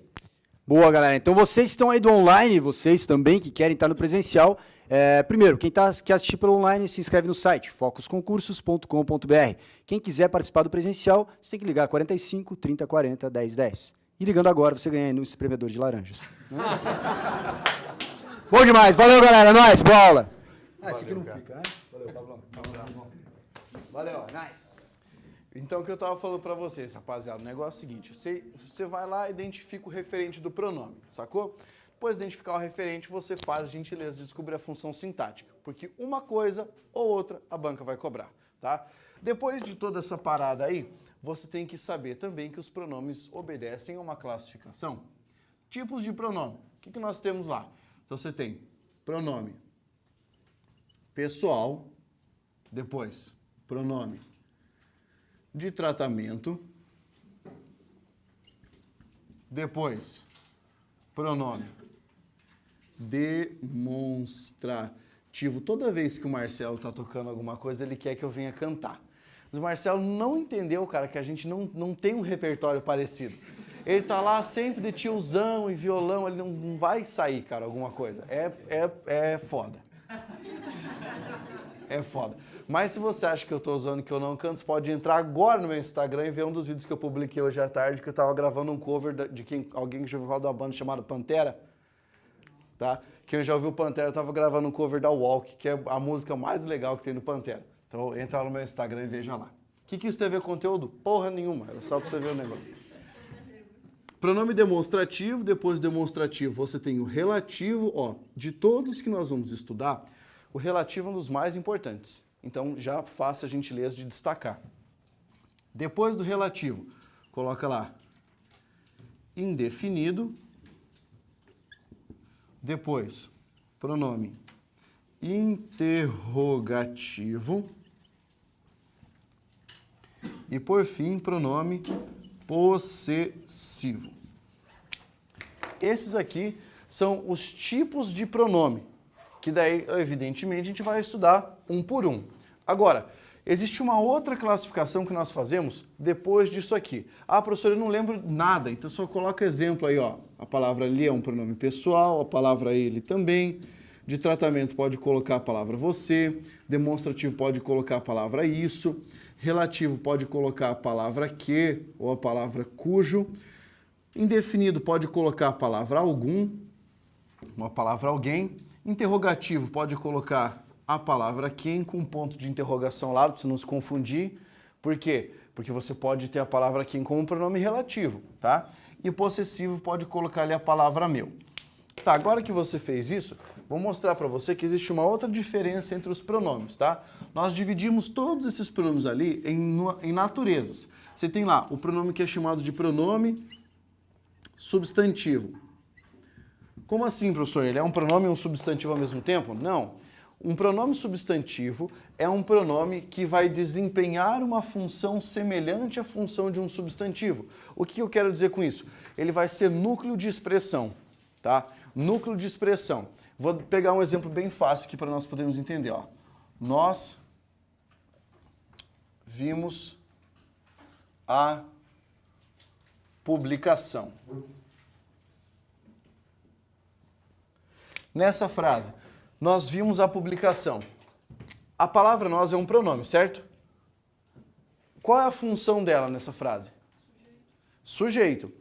Boa, galera. Então, vocês estão aí do online, vocês também que querem estar no presencial. Primeiro, quem quer assistir pelo online, se inscreve no site focusconcursos.com.br. Quem quiser participar do presencial, você tem que ligar 45 30 40 10 10. E ligando agora, você ganha aí no espremedor de laranjas. Bom demais. Valeu, galera. É nóis. Boa aula. Esse aqui não fica, né? Valeu, Pablão. Valeu, nice. Então, o que eu estava falando para vocês, rapaziada, o negócio é o seguinte, você vai lá e identifica o referente do pronome, sacou? Depois de identificar o referente, você faz a gentileza de descobrir a função sintática, porque uma coisa ou outra a banca vai cobrar, tá? Depois de toda essa parada aí, você tem que saber também que os pronomes obedecem a uma classificação. Tipos de pronome. O que nós temos lá? Então, você tem pronome pessoal, depois pronome de tratamento, depois pronome demonstrativo. Toda vez que o Marcelo tá tocando alguma coisa, ele quer que eu venha cantar. Mas o Marcelo não entendeu, cara, que a gente não tem um repertório parecido. Ele tá lá sempre de tiozão e violão, ele não vai sair, cara, alguma coisa. É foda. É foda. Mas se você acha que eu tô usando que eu não canto, você pode entrar agora no meu Instagram e ver um dos vídeos que eu publiquei hoje à tarde, que eu tava gravando um cover de alguém que já ouviu falar de uma banda chamada Pantera. Tá? Quem já ouviu Pantera, eu tava gravando um cover da Walk, que é a música mais legal que tem no Pantera. Então entra lá no meu Instagram e veja lá. O que isso tem a ver com conteúdo? Porra nenhuma, era só pra você ver o negócio. Pronome demonstrativo, depois demonstrativo você tem o relativo, ó, de todos que nós vamos estudar, o relativo é um dos mais importantes. Então, já faça a gentileza de destacar. Depois do relativo, coloca lá indefinido. Depois, pronome interrogativo. E, por fim, pronome possessivo. Esses aqui são os tipos de pronome, que daí, evidentemente, a gente vai estudar um por um. Agora, existe uma outra classificação que nós fazemos depois disso aqui. Ah, professor, eu não lembro nada, então só coloca exemplo aí, ó. A palavra ali é um pronome pessoal, a palavra ele também. De tratamento pode colocar a palavra você, demonstrativo pode colocar a palavra isso, relativo pode colocar a palavra que ou a palavra cujo, indefinido pode colocar a palavra algum, uma palavra alguém, interrogativo pode colocar a palavra quem com ponto de interrogação lá, para você não se confundir. Por quê? Porque você pode ter a palavra quem como pronome relativo, tá? E possessivo pode colocar ali a palavra meu. Tá, agora que você fez isso, vou mostrar para você que existe uma outra diferença entre os pronomes, tá? Nós dividimos todos esses pronomes ali em naturezas. Você tem lá o pronome que é chamado de pronome substantivo. Como assim, professor? Ele é um pronome e um substantivo ao mesmo tempo? Não. Um pronome substantivo é um pronome que vai desempenhar uma função semelhante à função de um substantivo. O que eu quero dizer com isso? Ele vai ser núcleo de expressão, tá? Núcleo de expressão. Vou pegar um exemplo bem fácil aqui para nós podermos entender, ó. Nós vimos a publicação. Nessa frase, nós vimos a publicação. A palavra nós é um pronome, certo? Qual é a função dela nessa frase? Sujeito.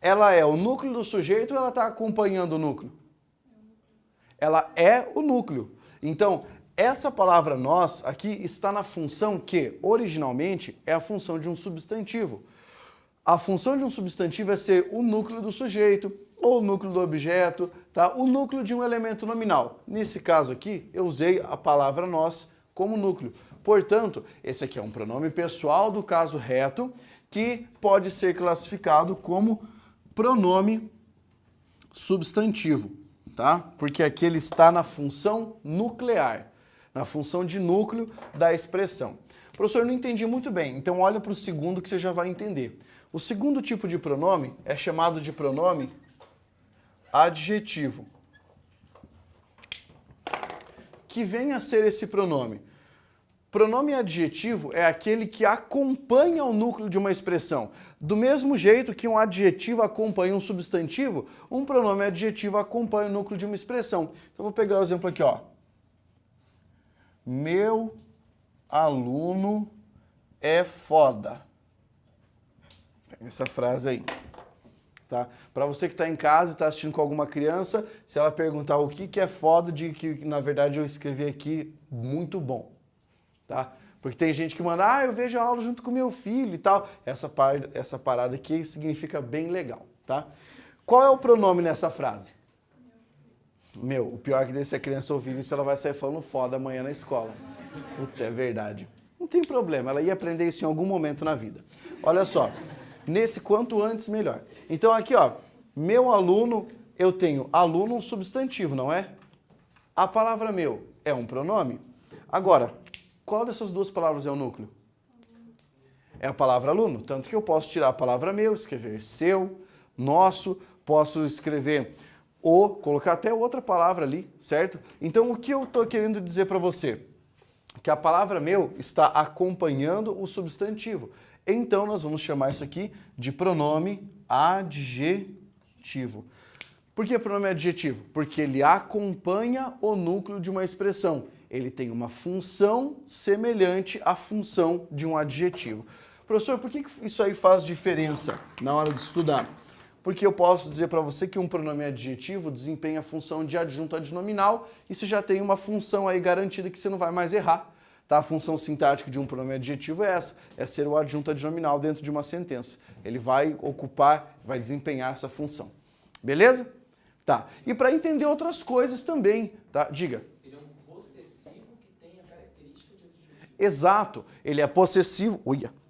Ela é o núcleo do sujeito ou ela está acompanhando o núcleo? Ela é o núcleo. Então, essa palavra nós aqui está na função que, originalmente, é a função de um substantivo. A função de um substantivo é ser o núcleo do sujeito, ou o núcleo do objeto, tá? O núcleo de um elemento nominal. Nesse caso aqui, eu usei a palavra nós como núcleo. Portanto, esse aqui é um pronome pessoal do caso reto, que pode ser classificado como pronome substantivo, tá? Porque aqui ele está na função nuclear, na função de núcleo da expressão. Professor, não entendi muito bem, então olha para o segundo que você já vai entender. O segundo tipo de pronome é chamado de pronome adjetivo. Que vem a ser esse pronome? Pronome adjetivo é aquele que acompanha o núcleo de uma expressão. Do mesmo jeito que um adjetivo acompanha um substantivo, um pronome adjetivo acompanha o núcleo de uma expressão. Então eu vou pegar o exemplo aqui, ó. Meu aluno é foda. Pega essa frase aí. Tá? Para você que está em casa e está assistindo com alguma criança, se ela perguntar o que é foda, diga que na verdade eu escrevi aqui muito bom. Tá? Porque tem gente que manda, eu vejo a aula junto com meu filho e tal. Essa parada aqui significa bem legal. Tá? Qual é o pronome nessa frase? Meu, o pior é que se a criança ouvir isso, ela vai sair falando foda amanhã na escola. Puta, é verdade. Não tem problema, ela ia aprender isso em algum momento na vida. Olha só. Nesse quanto antes, melhor. Então aqui, ó, meu aluno, eu tenho aluno um substantivo, não é? A palavra meu é um pronome? Agora, qual dessas duas palavras é o núcleo? É a palavra aluno, tanto que eu posso tirar a palavra meu, escrever seu, nosso, posso escrever o, colocar até outra palavra ali, certo? Então o que eu estou querendo dizer para você? Que a palavra meu está acompanhando o substantivo. Então, nós vamos chamar isso aqui de pronome adjetivo. Por que pronome adjetivo? Porque ele acompanha o núcleo de uma expressão. Ele tem uma função semelhante à função de um adjetivo. Professor, por que isso aí faz diferença na hora de estudar? Porque eu posso dizer para você que um pronome adjetivo desempenha a função de adjunto adnominal e você já tem uma função aí garantida que você não vai mais errar. Tá? A função sintática de um pronome adjetivo é essa, é ser o adjunto adnominal dentro de uma sentença. Ele vai ocupar, vai desempenhar essa função. Beleza? Tá. E para entender outras coisas também, tá? Diga. Ele é um possessivo que tem a característica de adjetivo. Exato. Ele é possessivo,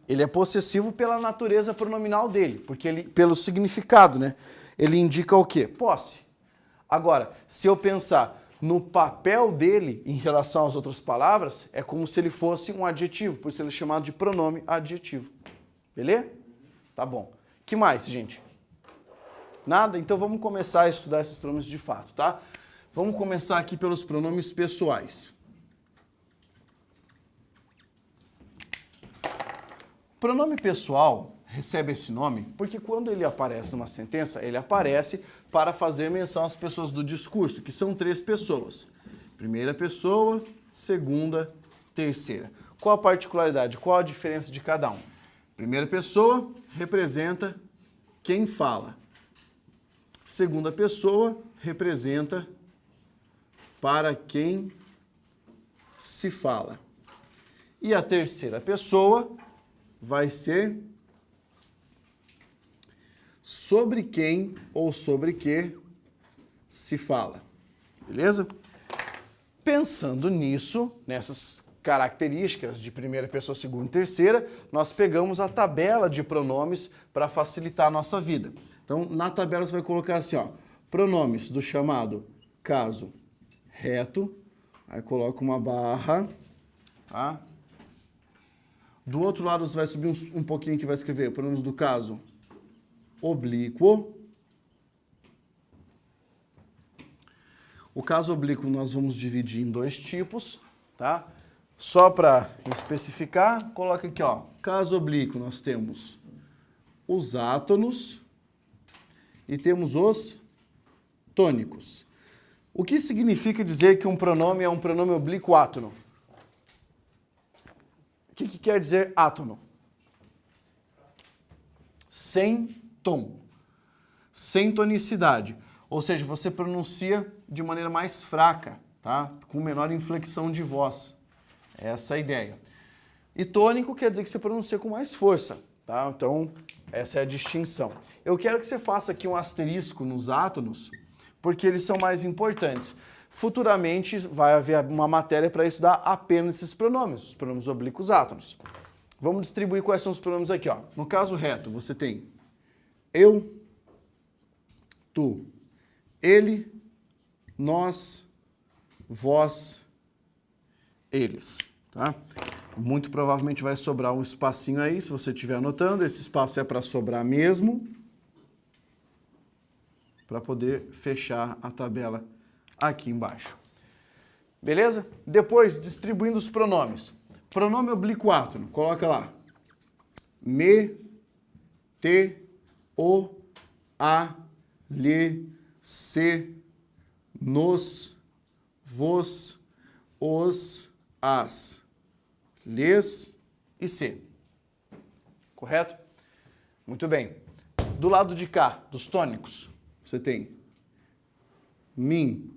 ele é possessivo pela natureza pronominal dele, porque ele, pelo significado, né? Ele indica o quê? Posse. Agora, se eu pensar no papel dele em relação às outras palavras, é como se ele fosse um adjetivo, por isso ele é chamado de pronome adjetivo. Beleza? Tá bom. Que mais, gente? Nada? Então vamos começar a estudar esses pronomes de fato, tá? Vamos começar aqui pelos pronomes pessoais. Pronome pessoal recebe esse nome porque quando ele aparece numa sentença, ele aparece para fazer menção às pessoas do discurso, que são 3 pessoas. Primeira pessoa, segunda, terceira. Qual a particularidade? Qual a diferença de cada um? Primeira pessoa representa quem fala. Segunda pessoa representa para quem se fala. E a terceira pessoa vai ser sobre quem ou sobre que se fala. Beleza? Pensando nisso, nessas características de primeira pessoa, segunda e terceira, nós pegamos a tabela de pronomes para facilitar a nossa vida. Então, na tabela você vai colocar assim, ó, pronomes do chamado caso reto, aí coloca uma barra, tá? Do outro lado você vai subir um pouquinho que vai escrever pronomes do caso oblíquo. O caso oblíquo nós vamos dividir em dois tipos, tá? Só para especificar, coloca aqui, ó, caso oblíquo nós temos os átonos e temos os tônicos. O que significa dizer que um pronome é um pronome oblíquo átono? O que quer dizer átono? Sem tom, sem tonicidade. Ou seja, você pronuncia de maneira mais fraca, tá? Com menor inflexão de voz. Essa é a ideia. E tônico quer dizer que você pronuncia com mais força, tá? Então, essa é a distinção. Eu quero que você faça aqui um asterisco nos átonos, porque eles são mais importantes. Futuramente vai haver uma matéria para estudar apenas esses pronomes, os pronomes oblíquos átonos. Vamos distribuir quais são os pronomes aqui, ó. No caso reto, você tem eu, tu, ele, nós, vós, eles, tá? Muito provavelmente vai sobrar um espacinho aí, se você estiver anotando. Esse espaço é para sobrar mesmo, para poder fechar a tabela aqui embaixo. Beleza? Depois, distribuindo os pronomes. Pronome oblíquo átono, coloca lá. Me, te, o, a, lhe, se, nos, vos, os, as, lhes e se. Correto? Muito bem. Do lado de cá, dos tônicos, você tem mim,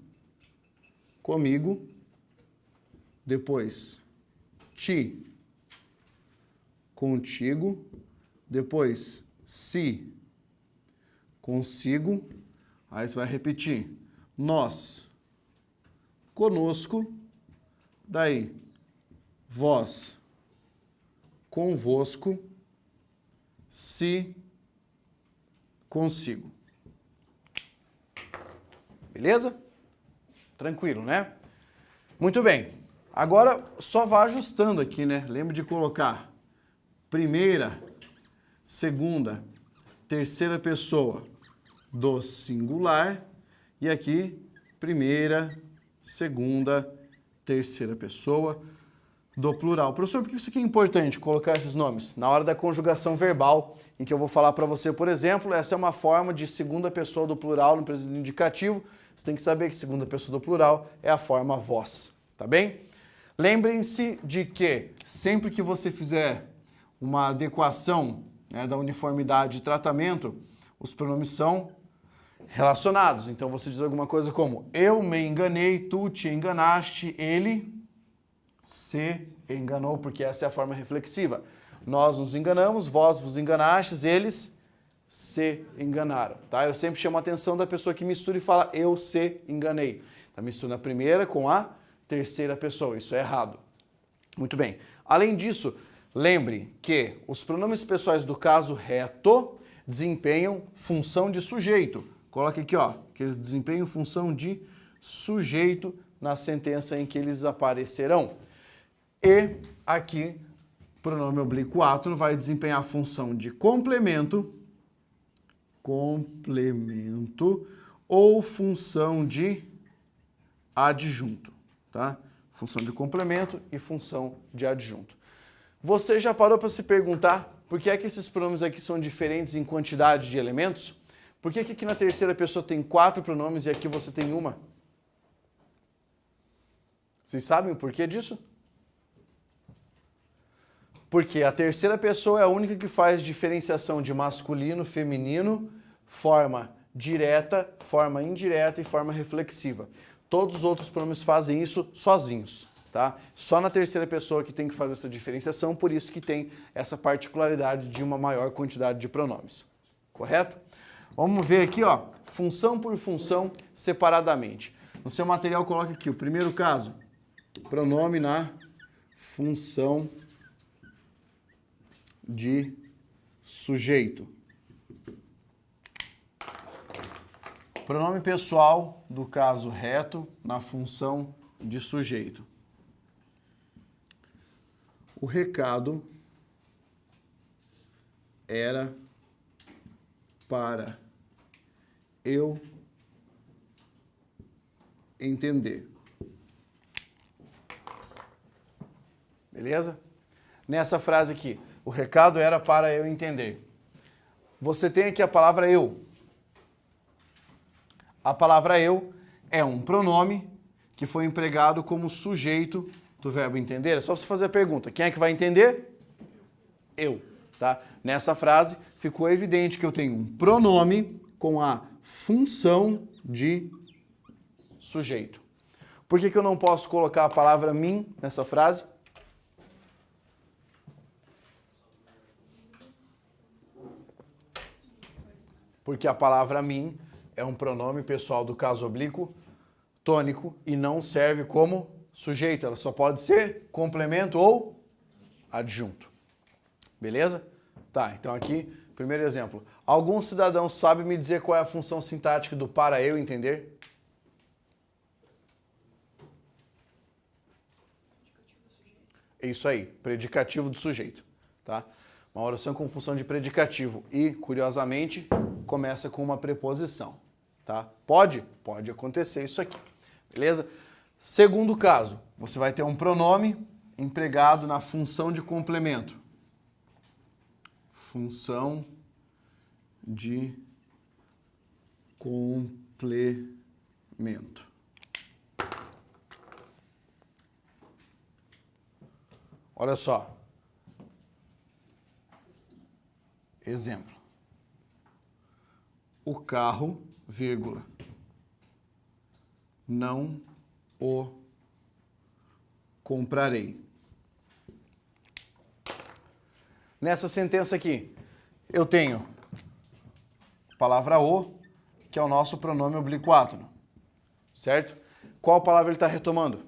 comigo, depois ti, contigo, depois si, consigo, aí você vai repetir nós, conosco, daí vós, convosco, se, consigo. Beleza? Tranquilo, né? Muito bem. Agora só vá ajustando aqui, né? Lembre de colocar primeira, segunda, terceira pessoa do singular e aqui primeira, segunda, terceira pessoa do plural. Professor, por que isso aqui é importante, colocar esses nomes? Na hora da conjugação verbal, em que eu vou falar para você, por exemplo, essa é uma forma de segunda pessoa do plural no presente indicativo. Você tem que saber que segunda pessoa do plural é a forma vós, tá bem? Lembrem-se de que sempre que você fizer uma adequação, né, da uniformidade de tratamento, os pronomes são relacionados. Então você diz alguma coisa como eu me enganei, tu te enganaste, ele se enganou, porque essa é a forma reflexiva. Nós nos enganamos, vós vos enganastes, eles se enganaram, tá? Eu sempre chamo a atenção da pessoa que mistura e fala eu se enganei. Tá misturando a primeira com a terceira pessoa, isso é errado. Muito bem. Além disso, lembre que os pronomes pessoais do caso reto desempenham função de sujeito. Coloque aqui, ó, que eles desempenham função de sujeito na sentença em que eles aparecerão. E aqui, pronome oblíquo átono vai desempenhar a função de complemento ou função de adjunto, tá? Função de complemento e função de adjunto. Você já parou para se perguntar por que é que esses pronomes aqui são diferentes em quantidade de elementos? Por que aqui na terceira pessoa tem 4 pronomes e aqui você tem uma? Vocês sabem o porquê disso? Porque a terceira pessoa é a única que faz diferenciação de masculino, feminino, forma direta, forma indireta e forma reflexiva. Todos os outros pronomes fazem isso sozinhos, tá? Só na terceira pessoa que tem que fazer essa diferenciação, por isso que tem essa particularidade de uma maior quantidade de pronomes. Correto? Vamos ver aqui, ó, função por função separadamente. No seu material, coloque aqui o primeiro caso. Pronome na função de sujeito. Pronome pessoal do caso reto na função de sujeito. O recado era para eu entender. Beleza? Nessa frase aqui, o recado era para eu entender. Você tem aqui a palavra eu. A palavra eu é um pronome que foi empregado como sujeito do verbo entender. É só você fazer a pergunta. Quem é que vai entender? Eu. Tá? Nessa frase ficou evidente que eu tenho um pronome com a função de sujeito. Por que eu não posso colocar a palavra mim nessa frase? Porque a palavra mim é um pronome pessoal do caso oblíquo tônico e não serve como sujeito. Ela só pode ser complemento ou adjunto. Beleza? Tá, então aqui, primeiro exemplo. Algum cidadão sabe me dizer qual é a função sintática do para eu entender? É isso aí, predicativo do sujeito. Tá? Uma oração com função de predicativo e, curiosamente, começa com uma preposição. Tá? Pode? Pode acontecer isso aqui. Beleza? Segundo caso, você vai ter um pronome empregado na função de complemento. Função de complemento. Olha só. Exemplo. O carro, vírgula, não o comprarei. Nessa sentença aqui, eu tenho a palavra o, que é o nosso pronome obliquátono, certo? Qual palavra ele está retomando?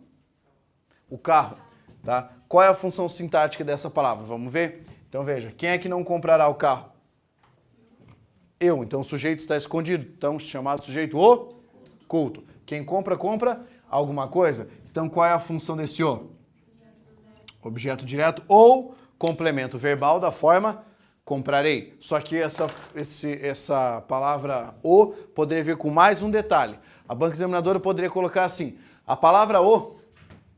O carro, tá? Qual é a função sintática dessa palavra? Vamos ver? Então veja, quem é que não comprará o carro? Eu, então o sujeito está escondido, então chamado sujeito oculto. Quem compra, compra alguma coisa. Então qual é a função desse o? Objeto direto ou complemento verbal da forma comprarei. Só que essa palavra o poderia vir com mais um detalhe. A banca examinadora poderia colocar assim, a palavra o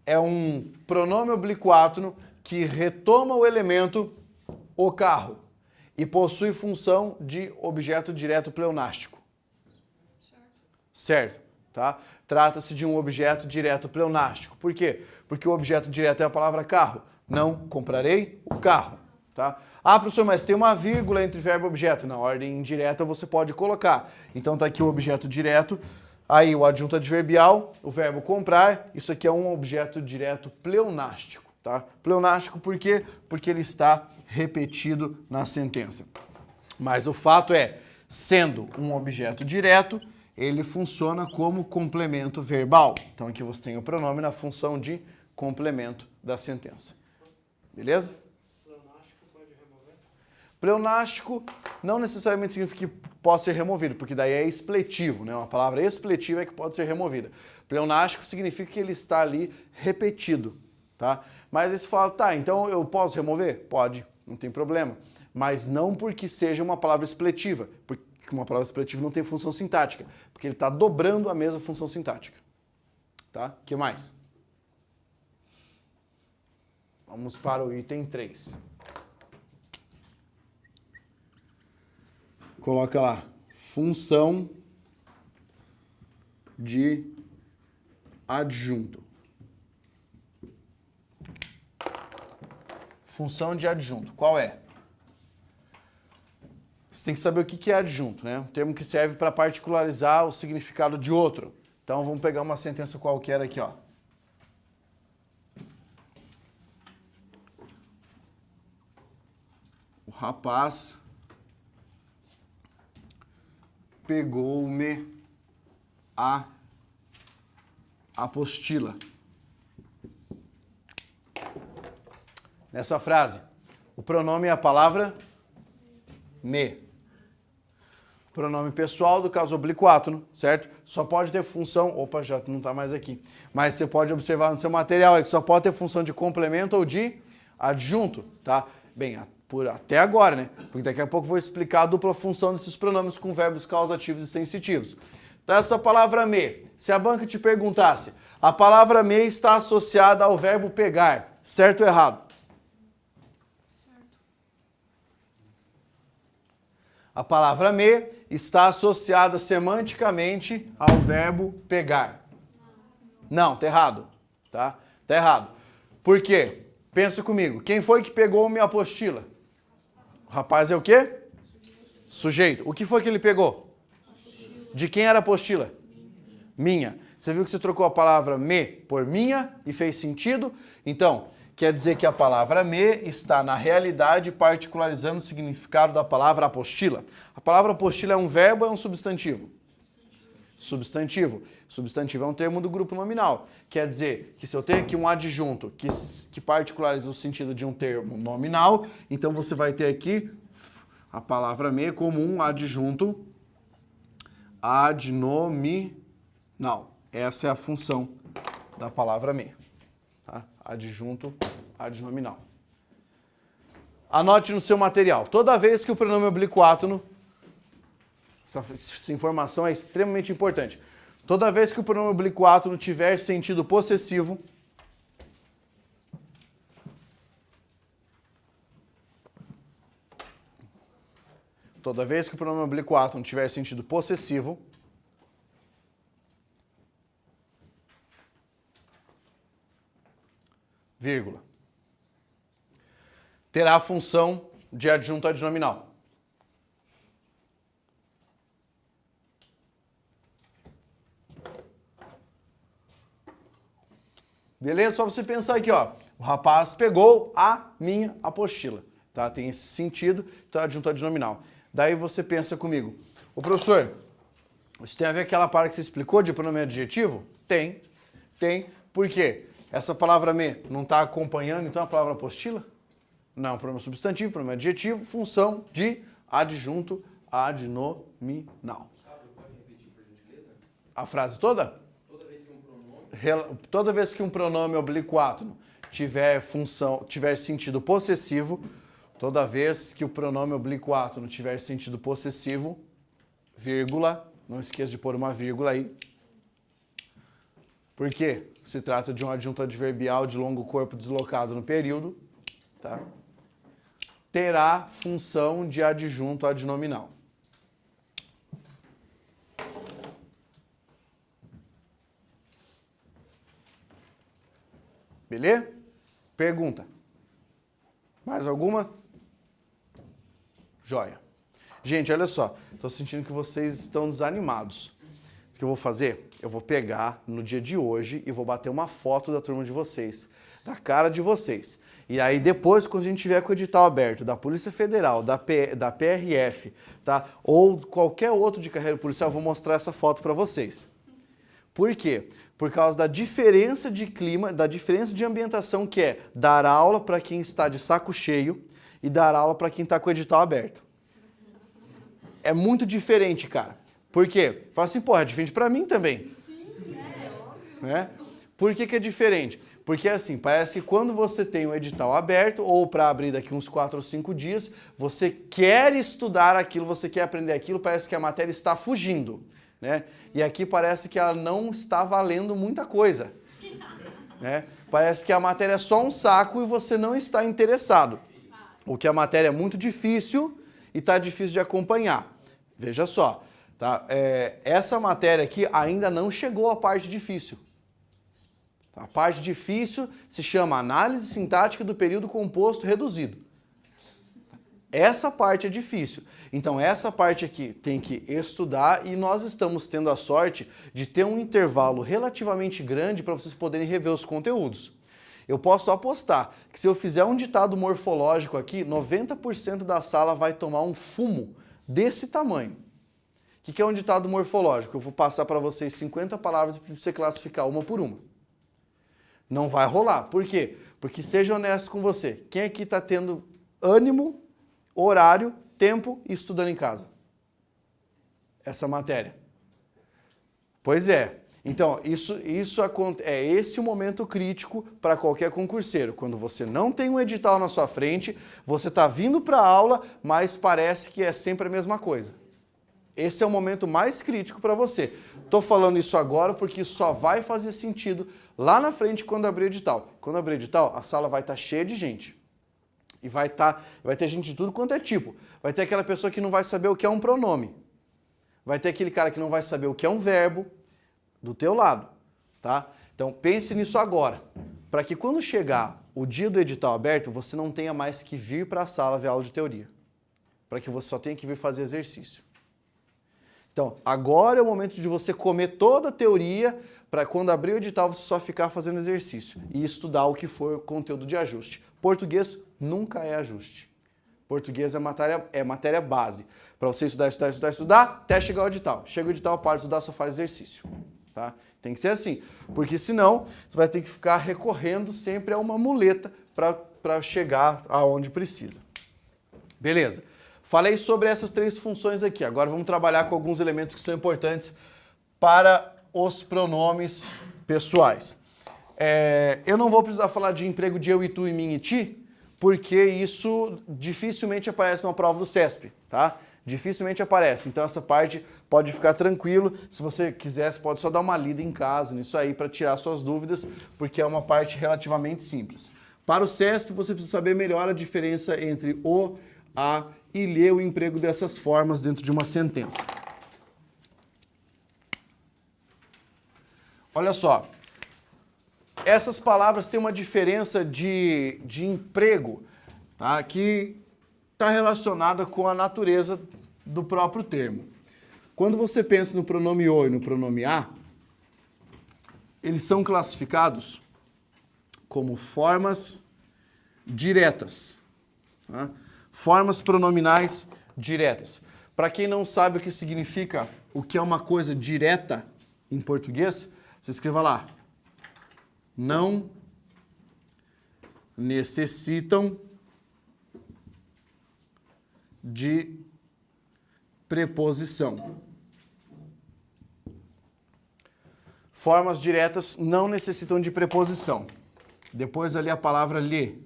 é um pronome obliquátono que retoma o elemento o carro e possui função de objeto direto pleonástico. Certo? Tá? Trata-se de um objeto direto pleonástico. Por quê? Porque o objeto direto é a palavra carro. Não comprarei o carro. Tá? Ah, professor, mas tem uma vírgula entre verbo e objeto. Na ordem indireta você pode colocar. Então tá aqui o objeto direto, aí o adjunto adverbial, o verbo comprar. Isso aqui é um objeto direto pleonástico. Tá? Pleonástico por quê? Porque ele está repetido na sentença. Mas o fato é, sendo um objeto direto, ele funciona como complemento verbal. Então aqui você tem o pronome na função de complemento da sentença. Beleza? Pleonástico pode remover? Pleonástico não necessariamente significa que possa ser removido, porque daí é expletivo, né? Uma palavra expletiva é que pode ser removida. Pleonástico significa que ele está ali repetido, tá? Mas aí você fala, tá, então eu posso remover? Pode, não tem problema. Mas não porque seja uma palavra expletiva, porque uma palavra expletiva não tem função sintática, porque ele está dobrando a mesma função sintática. Tá? O que mais? Vamos para o item 3. Coloca lá, função de adjunto. Função de adjunto, qual é? Você tem que saber o que é adjunto, né? Um termo que serve para particularizar o significado de outro. Então vamos pegar uma sentença qualquer aqui, ó. O rapaz pegou-me a apostila. Nessa frase, o pronome é a palavra me. Pronome pessoal do caso oblíquo átono, certo? Só pode ter função... Opa, já não está mais aqui. Mas você pode observar no seu material é que só pode ter função de complemento ou de adjunto, tá? Bem, até agora, né? Porque daqui a pouco eu vou explicar a dupla função desses pronomes com verbos causativos e sensitivos. Então, essa palavra me, se a banca te perguntasse, a palavra me está associada ao verbo pegar, certo ou errado? A palavra me está associada semanticamente ao verbo pegar. Não, tá errado. Tá? Tá errado. Por quê? Pensa comigo. Quem foi que pegou minha apostila? O rapaz é o quê? Sujeito. O que foi que ele pegou? De quem era a apostila? Minha. Você viu que você trocou a palavra me por minha e fez sentido? Então, quer dizer que a palavra me está, na realidade, particularizando o significado da palavra apostila. A palavra apostila é um verbo ou é um substantivo? Substantivo. Substantivo é um termo do grupo nominal. Quer dizer que se eu tenho aqui um adjunto que particulariza o sentido de um termo nominal, então você vai ter aqui a palavra me como um adjunto adnominal. Essa é a função da palavra me. Tá? Adjunto adnominal. Anote no seu material. Toda vez que o pronome oblíquo átono, essa informação é extremamente importante. Toda vez que o pronome oblíquo átono tiver sentido possessivo, toda vez que o pronome oblíquo átono tiver sentido possessivo, vírgula, terá a função de adjunto adnominal. Beleza? Só você pensar aqui, ó. O rapaz pegou a minha apostila. Tá? Tem esse sentido, então é adjunto adnominal. Daí você pensa comigo. Ô professor, isso tem a ver com aquela parte que você explicou de pronome adjetivo? Tem. Tem. Por quê? Essa palavra me não está acompanhando, então, a palavra apostila? Não, pronome substantivo, pronome adjetivo, função de adjunto adnominal. Pode repetir, por gentileza? A frase toda? Toda vez que um pronome oblíquo átono tiver sentido possessivo, toda vez que o pronome oblíquo átono tiver sentido possessivo, vírgula, não esqueça de pôr uma vírgula aí. Por quê? Se trata de um adjunto adverbial de longo corpo deslocado no período, tá? Terá função de adjunto adnominal. Beleza? Pergunta. Mais alguma? Joia. Gente, olha só. Estou sentindo que vocês estão desanimados. O que eu vou fazer? Eu vou pegar no dia de hoje e vou bater uma foto da turma de vocês, da cara de vocês. E aí depois, quando a gente tiver com o edital aberto da Polícia Federal, da PRF, tá? Ou qualquer outro de carreira policial, eu vou mostrar essa foto para vocês. Por quê? Por causa da diferença de clima, da diferença de ambientação que é dar aula para quem está de saco cheio e dar aula para quem está com o edital aberto. É muito diferente, cara. Por quê? Fala assim, porra, é diferente para mim também. Sim, óbvio. Né? Por que é diferente? Porque assim, parece que quando você tem o edital aberto, ou para abrir daqui uns 4 ou 5 dias, você quer estudar aquilo, você quer aprender aquilo, parece que a matéria está fugindo. Né? E aqui parece que ela não está valendo muita coisa. Né? Parece que a matéria é só um saco e você não está interessado. Ou que a matéria é muito difícil e está difícil de acompanhar. Veja só, tá? Essa matéria aqui ainda não chegou à parte difícil. A parte difícil se chama Análise Sintática do Período Composto Reduzido. Essa parte é difícil. Então, essa parte aqui tem que estudar e nós estamos tendo a sorte de ter um intervalo relativamente grande para vocês poderem rever os conteúdos. Eu posso apostar que se eu fizer um ditado morfológico aqui, 90% da sala vai tomar um fumo desse tamanho. O que é um ditado morfológico? Eu vou passar para vocês 50 palavras para você classificar uma por uma. Não vai rolar. Por quê? Porque seja honesto com você. Quem aqui está tendo ânimo, horário, tempo e estudando em casa? Essa matéria. Pois é. Então, é esse o momento crítico para qualquer concurseiro. Quando você não tem um edital na sua frente, você está vindo para a aula, mas parece que é sempre a mesma coisa. Esse é o momento mais crítico para você. Estou falando isso agora porque só vai fazer sentido lá na frente quando abrir o edital. Quando abrir o edital, a sala vai estar cheia de gente. E vai ter gente de tudo quanto é tipo. Vai ter aquela pessoa que não vai saber o que é um pronome. Vai ter aquele cara que não vai saber o que é um verbo. Do teu lado, tá? Então pense nisso agora, para que quando chegar o dia do edital aberto, você não tenha mais que vir para a sala ver aula de teoria, para que você só tenha que vir fazer exercício. Então, agora é o momento de você comer toda a teoria, para quando abrir o edital você só ficar fazendo exercício e estudar o que for conteúdo de ajuste. Português nunca é ajuste. Português é matéria base, para você estudar, até chegar ao edital. Chega o edital, para de estudar, só faz exercício. Tá? Tem que ser assim, porque senão você vai ter que ficar recorrendo sempre a uma muleta para chegar aonde precisa. Beleza. Falei sobre essas 3 funções aqui. Agora vamos trabalhar com alguns elementos que são importantes para os pronomes pessoais. Eu não vou precisar falar de emprego de eu e tu e mim e ti, porque isso dificilmente aparece numa prova do CESP, tá? Dificilmente aparece, então essa parte pode ficar tranquilo. Se você quiser, você pode só dar uma lida em casa nisso aí para tirar suas dúvidas, porque é uma parte relativamente simples. Para o CESP, você precisa saber melhor a diferença entre o, a e ler o emprego dessas formas dentro de uma sentença. Olha só, essas palavras têm uma diferença de emprego, tá? Que está relacionada com a natureza do próprio termo. Quando você pensa no pronome o e no pronome a, eles são classificados como formas diretas. Tá? Formas pronominais diretas. Para quem não sabe o que significa, o que é uma coisa direta em português, você escreva lá. Não necessitam de preposição. Formas diretas não necessitam de preposição. Depois ali a palavra lhe.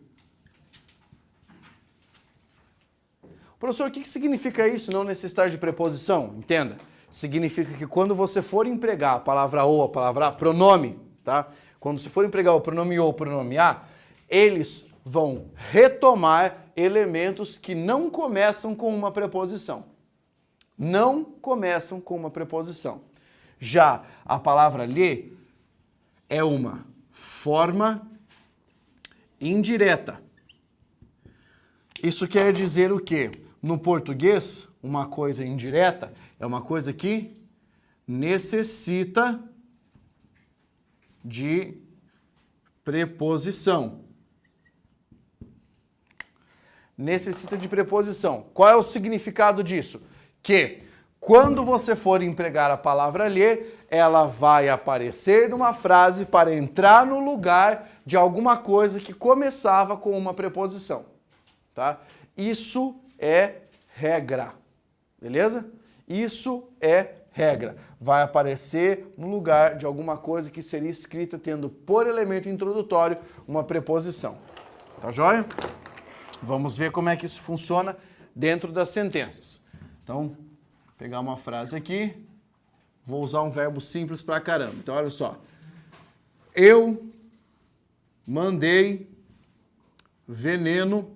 Professor, o que significa isso, não necessitar de preposição? Entenda. Significa que quando você for empregar a palavra ou, a palavra a, pronome, tá? Quando você for empregar o pronome ou, o pronome a, eles vão retomar elementos que não começam com uma preposição. Não começam com uma preposição. Já a palavra lhe é uma forma indireta. Isso quer dizer o quê? No português, uma coisa indireta é uma coisa que necessita de preposição. Necessita de preposição. Qual é o significado disso? Que quando você for empregar a palavra lhe, ela vai aparecer numa frase para entrar no lugar de alguma coisa que começava com uma preposição. Tá? Isso é regra. Beleza? Isso é regra. Vai aparecer no lugar de alguma coisa que seria escrita tendo por elemento introdutório uma preposição. Tá joia? Vamos ver como é que isso funciona dentro das sentenças. Então, vou pegar uma frase aqui, vou usar um verbo simples pra caramba. Então, olha só. Eu mandei veneno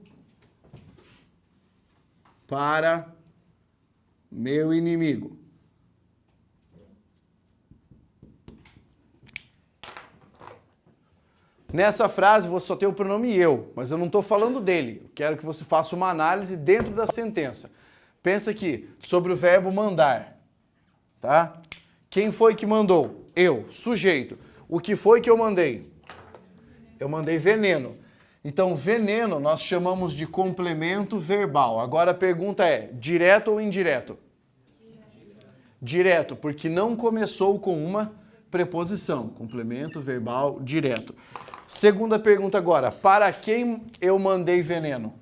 para meu inimigo. Nessa frase você só tem o pronome eu, mas eu não estou falando dele. Eu quero que você faça uma análise dentro da sentença. Pensa aqui sobre o verbo mandar, tá? Quem foi que mandou? Eu, sujeito. O que foi que eu mandei? Eu mandei veneno. Então, veneno nós chamamos de complemento verbal. Agora a pergunta é, direto ou indireto? direto, porque não começou com uma preposição. Complemento verbal direto. Segunda pergunta agora. Para quem eu mandei veneno?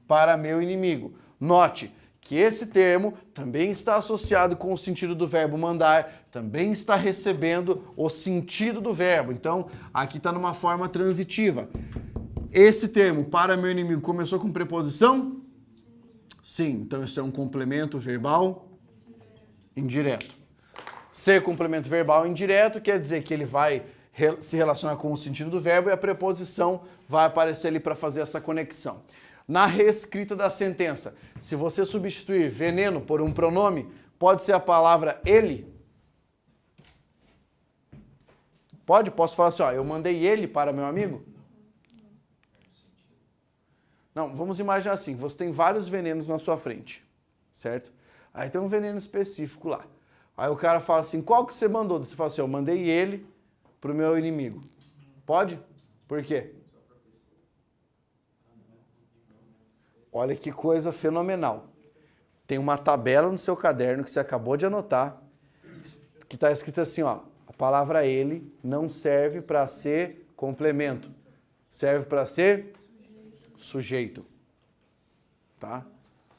Para meu inimigo. Note que esse termo também está associado com o sentido do verbo mandar, também está recebendo o sentido do verbo. Então, aqui está numa forma transitiva. Esse termo, para meu inimigo, começou com preposição? Sim. Então, isso é um complemento verbal indireto. Ser complemento verbal indireto quer dizer que ele vai se relacionar com o sentido do verbo e a preposição vai aparecer ali para fazer essa conexão. Na reescrita da sentença, se você substituir veneno por um pronome, pode ser a palavra ele? Pode? Posso falar assim, ó, eu mandei ele para meu amigo? Não, vamos imaginar assim, você tem vários venenos na sua frente, certo? Aí tem um veneno específico lá. Aí o cara fala assim, qual que você mandou? Você fala assim, eu mandei ele para o meu inimigo. Pode? Por quê? Olha que coisa fenomenal. Tem uma tabela no seu caderno que você acabou de anotar, que está escrito assim, ó, a palavra ele não serve para ser complemento, serve para ser sujeito. Tá?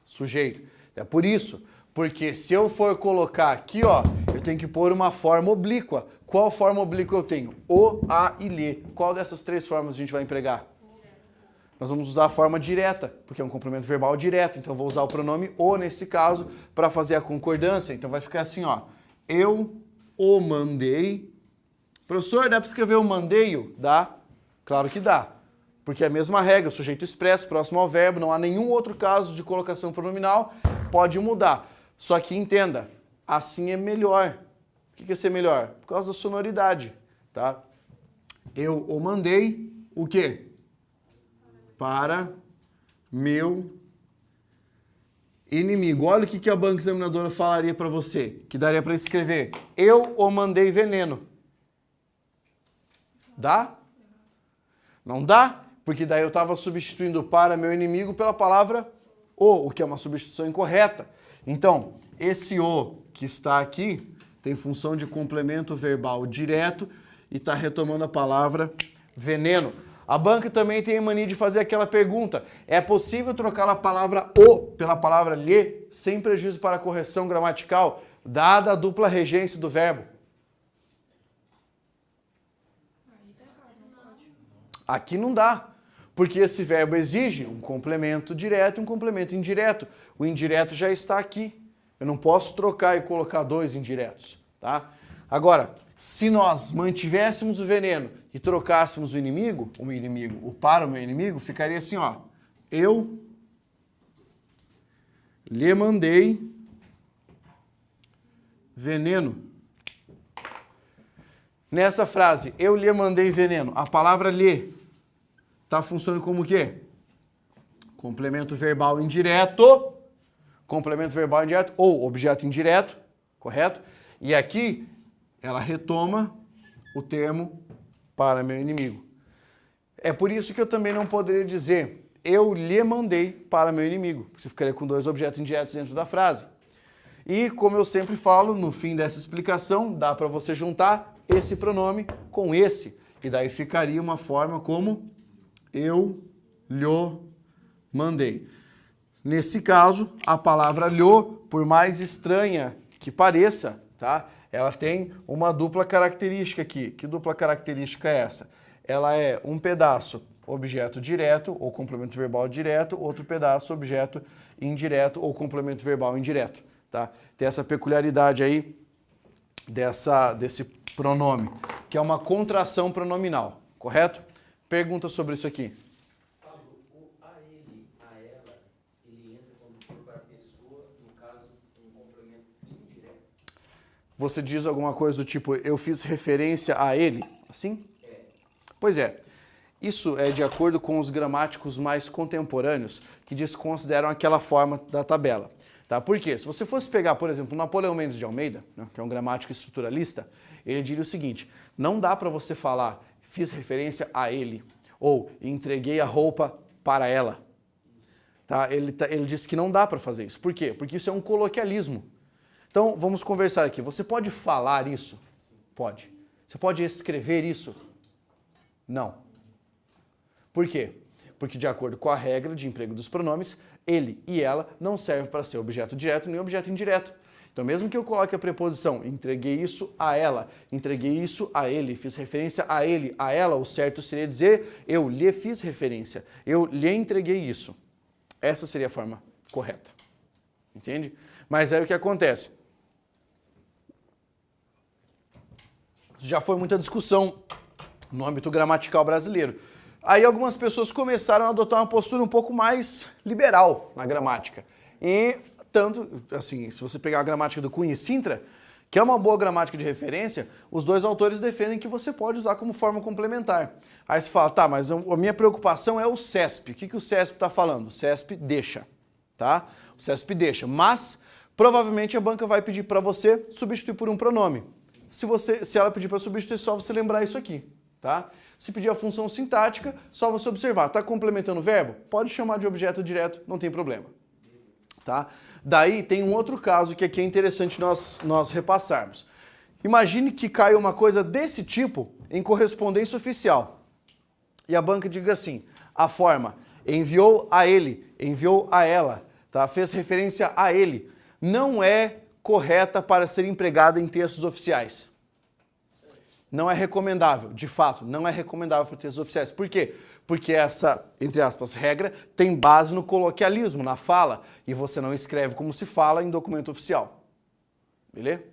Sujeito. É por isso, porque se eu for colocar aqui, ó, eu tenho que pôr uma forma oblíqua. Qual forma oblíqua eu tenho? O, a e lhe. Qual dessas três formas a gente vai empregar? Nós vamos usar a forma direta, porque é um complemento verbal direto. Então, eu vou usar o pronome o, nesse caso, para fazer a concordância. Então, vai ficar assim, ó. Eu o mandei. Professor, dá para escrever o mandei-o? Dá? Claro que dá. Porque é a mesma regra, o sujeito expresso, próximo ao verbo, não há nenhum outro caso de colocação pronominal, pode mudar. Só que entenda, assim é melhor. Por que é ser melhor? Por causa da sonoridade, tá? Eu o mandei, o quê? Para meu inimigo. Olha o que a banca examinadora falaria para você, que daria para escrever. Eu o mandei veneno. Dá? Não dá? Porque daí eu estava substituindo para meu inimigo pela palavra o que é uma substituição incorreta. Então, esse o que está aqui tem função de complemento verbal direto e está retomando a palavra veneno. A banca também tem a mania de fazer aquela pergunta: é possível trocar a palavra o pela palavra lhe sem prejuízo para a correção gramatical, dada a dupla regência do verbo? Aqui não dá, porque esse verbo exige um complemento direto e um complemento indireto. O indireto já está aqui. Eu não posso trocar e colocar dois indiretos, tá? Agora, se nós mantivéssemos o veneno e trocássemos o para o meu inimigo, ficaria assim, ó. Eu lhe mandei veneno. Nessa frase, eu lhe mandei veneno, a palavra lhe está funcionando como o quê? Complemento verbal indireto. Complemento verbal indireto ou objeto indireto, correto? E aqui ela retoma o termo para meu inimigo. É por isso que eu também não poderia dizer eu lhe mandei para meu inimigo, porque você ficaria com dois objetos indiretos dentro da frase. E como eu sempre falo, no fim dessa explicação, dá para você juntar esse pronome com esse, e daí ficaria uma forma como eu lhe mandei. Nesse caso, a palavra lhe, por mais estranha que pareça, tá? Ela tem uma dupla característica aqui. Que dupla característica é essa? Ela é um pedaço objeto direto ou complemento verbal direto, outro pedaço objeto indireto ou complemento verbal indireto, tá? Tem essa peculiaridade aí desse pronome, que é uma contração pronominal, correto? Pergunta sobre isso aqui. Você diz alguma coisa do tipo, eu fiz referência a ele? Assim? É. Pois é. Isso é de acordo com os gramáticos mais contemporâneos, que desconsideram aquela forma da tabela. Tá? Por quê? Se você fosse pegar, por exemplo, Napoleão Mendes de Almeida, né, que é um gramático estruturalista, ele diria o seguinte: não dá para você falar, fiz referência a ele, ou entreguei a roupa para ela. Tá? Ele disse que não dá para fazer isso. Por quê? Porque isso é um coloquialismo. Então, vamos conversar aqui. Você pode falar isso? Pode. Você pode escrever isso? Não. Por quê? Porque, de acordo com a regra de emprego dos pronomes, ele e ela não servem para ser objeto direto nem objeto indireto. Então, mesmo que eu coloque a preposição entreguei isso a ela, entreguei isso a ele, fiz referência a ele, a ela, o certo seria dizer eu lhe fiz referência, eu lhe entreguei isso. Essa seria a forma correta. Entende? Mas aí o que acontece? Já foi muita discussão no âmbito gramatical brasileiro. Aí algumas pessoas começaram a adotar uma postura um pouco mais liberal na gramática. E tanto, assim, se você pegar a gramática do Cunha e Sintra, que é uma boa gramática de referência, os dois autores defendem que você pode usar como forma complementar. Aí você fala, tá, mas a minha preocupação é o CESP. O que o CESP está falando? O CESP deixa, tá? O CESP deixa, mas provavelmente a banca vai pedir para você substituir por um pronome. Se ela pedir para substituir, é só você lembrar isso aqui, tá? Se pedir a função sintática, só você observar. Está complementando o verbo? Pode chamar de objeto direto, não tem problema. Tá? Daí tem um outro caso que aqui é interessante nós repassarmos. Imagine que caia uma coisa desse tipo em correspondência oficial. E a banca diga assim, a forma enviou a ele, enviou a ela, tá? Fez referência a ele. Não é correta para ser empregada em textos oficiais. Não é recomendável, de fato, não é recomendável para textos oficiais. Por quê? Porque essa, entre aspas, regra tem base no coloquialismo, na fala, e você não escreve como se fala em documento oficial. Beleza?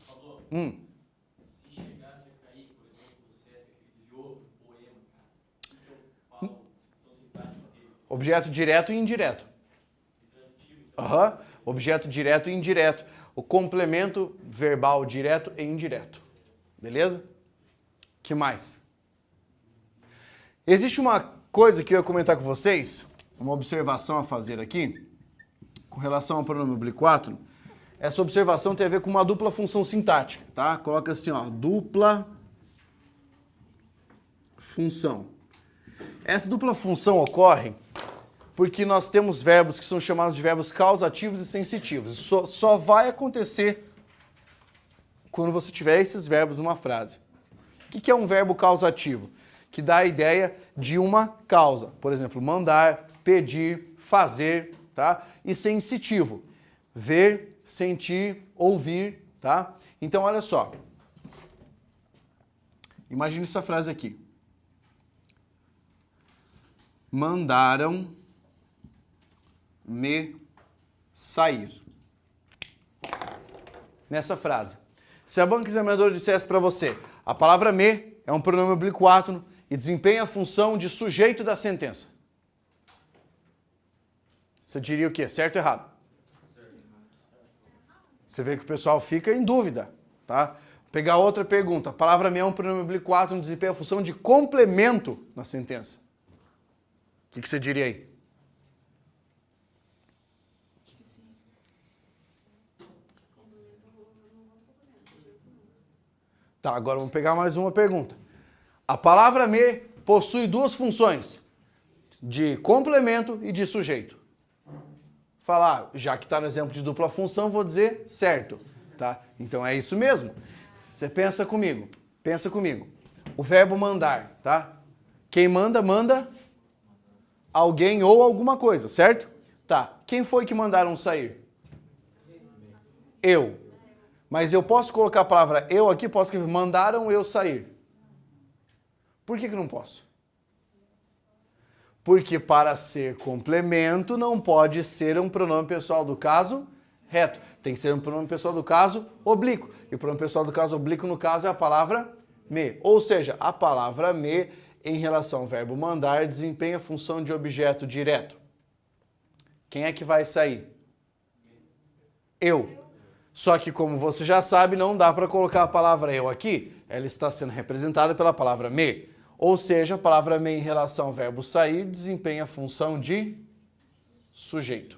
Pablo, se chegasse a cair, por exemplo, no CESP, aquele poema, cara, o que eu falo, são sintáticos dele? Objeto direto e indireto. Aham. Objeto direto e indireto. O complemento verbal direto e indireto. Beleza? Que mais? Existe uma coisa que eu ia comentar com vocês, uma observação a fazer aqui, com relação ao pronome oblíquo. Essa observação tem a ver com uma dupla função sintática, tá? Coloca assim, ó, dupla função. Essa dupla função ocorre porque nós temos verbos que são chamados de verbos causativos e sensitivos. Isso só vai acontecer quando você tiver esses verbos numa frase. O que é um verbo causativo? Que dá a ideia de uma causa. Por exemplo, mandar, pedir, fazer, tá? E sensitivo. Ver, sentir, ouvir, tá? Então, olha só. Imagine essa frase aqui. Mandaram me sair. Nessa frase. Se a banca examinadora dissesse para você, a palavra me é um pronome oblíquo e desempenha a função de sujeito da sentença. Você diria o quê? Certo ou errado? Você vê que o pessoal fica em dúvida, tá? Vou pegar outra pergunta. A palavra me é um pronome oblíquo e desempenha a função de complemento na sentença. O que você diria aí? Tá, agora vamos pegar mais uma pergunta. A palavra me possui duas funções, de complemento e de sujeito. Falar, já que está no exemplo de dupla função, vou dizer certo, tá? Então é isso mesmo. Você pensa comigo. O verbo mandar, tá? Quem manda, manda alguém ou alguma coisa, certo? Tá. Quem foi que mandaram sair? Eu. Mas eu posso colocar a palavra eu aqui, posso escrever mandaram eu sair. Por que não posso? Porque para ser complemento não pode ser um pronome pessoal do caso reto. Tem que ser um pronome pessoal do caso oblíquo. E o pronome pessoal do caso oblíquo, no caso, é a palavra me. Ou seja, a palavra me, em relação ao verbo mandar, desempenha a função de objeto direto. Quem é que vai sair? Eu. Só que, como você já sabe, não dá para colocar a palavra eu aqui. Ela está sendo representada pela palavra me. Ou seja, a palavra me em relação ao verbo sair desempenha a função de sujeito.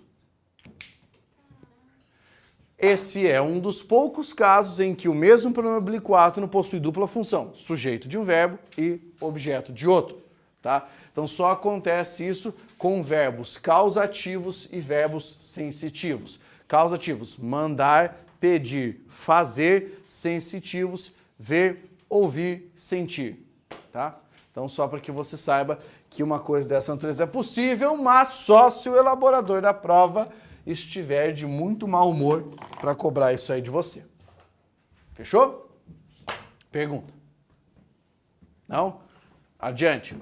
Esse é um dos poucos casos em que o mesmo pronome oblíquo possui dupla função. Sujeito de um verbo e objeto de outro. Tá? Então só acontece isso com verbos causativos e verbos sensitivos. Causativos, mandar, pedir, fazer. Sensitivos, ver, ouvir, sentir. Tá? Então só para que você saiba que uma coisa dessa natureza é possível, mas só se o elaborador da prova estiver de muito mau humor para cobrar isso aí de você. Fechou? Pergunta. Não? Adiante.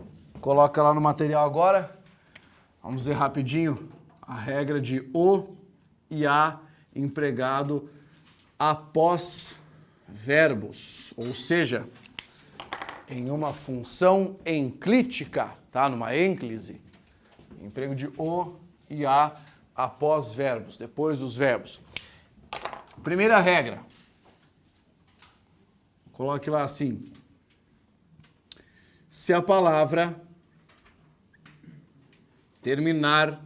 Coloca lá no material agora. Vamos ver rapidinho a regra de o e a empregado após verbos, ou seja, em uma função enclítica, tá? Numa ênclise. Emprego de o e a após verbos, depois dos verbos. Primeira regra. Coloque lá assim. Se a palavra terminar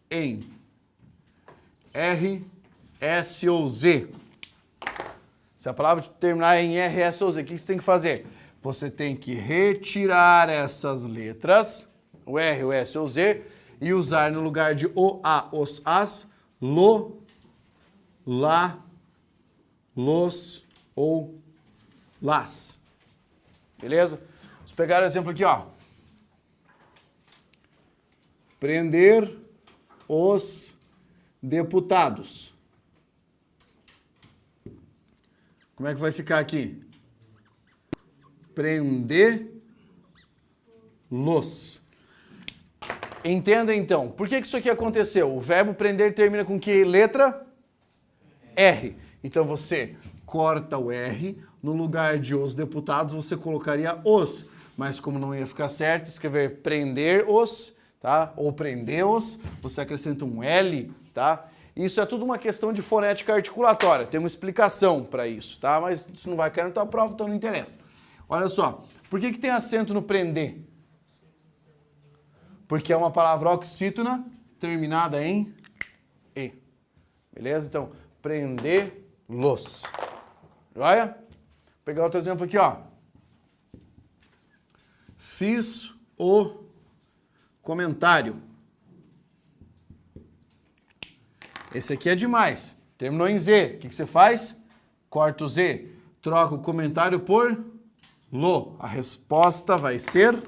em R, S ou Z. Se a palavra terminar em R, S ou Z, o que você tem que fazer? Você tem que retirar essas letras, o R, o S ou Z, e usar no lugar de o, a, os, as, lo, lá, los ou las. Beleza? Vamos pegar o exemplo aqui, ó. Prender os deputados. Como é que vai ficar aqui? Prender-los. Entenda então, por que isso aqui aconteceu? O verbo prender termina com que letra? R. Então você corta o R, no lugar de os deputados você colocaria os. Mas como não ia ficar certo, escrever prender-os, tá? Ou prender-os, você acrescenta um L, tá? Isso é tudo uma questão de fonética articulatória, tem uma explicação para isso, tá? Mas isso não vai cair na tua prova, então não interessa. Olha só, por que tem acento no prender? Porque é uma palavra oxítona terminada em E. Beleza? Então, prender-los. Joia? Vou pegar outro exemplo aqui, ó. Fiz o comentário. Esse aqui é demais. Terminou em Z. O que você faz? Corta o Z. Troca o comentário por lo. A resposta vai ser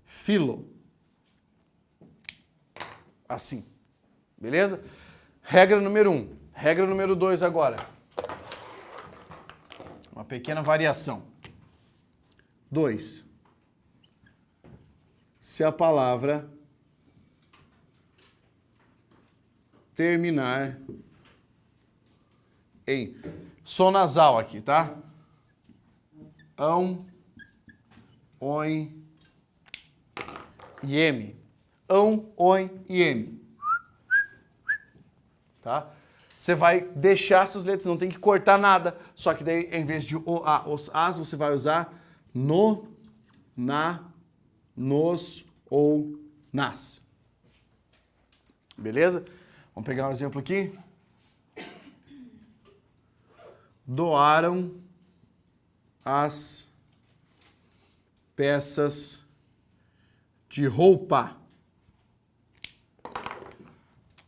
filo. Assim. Beleza? Regra número 1. Regra número 2 agora. Uma pequena variação. 2. Se a palavra terminar em som nasal aqui, tá? Ão, oin e m. Ão, oin e m. Tá? Você vai deixar essas letras, não tem que cortar nada. Só que daí, em vez de o, a, os, as, você vai usar no, na, nos ou nas. Beleza? Vamos pegar um exemplo aqui. Doaram as peças de roupa.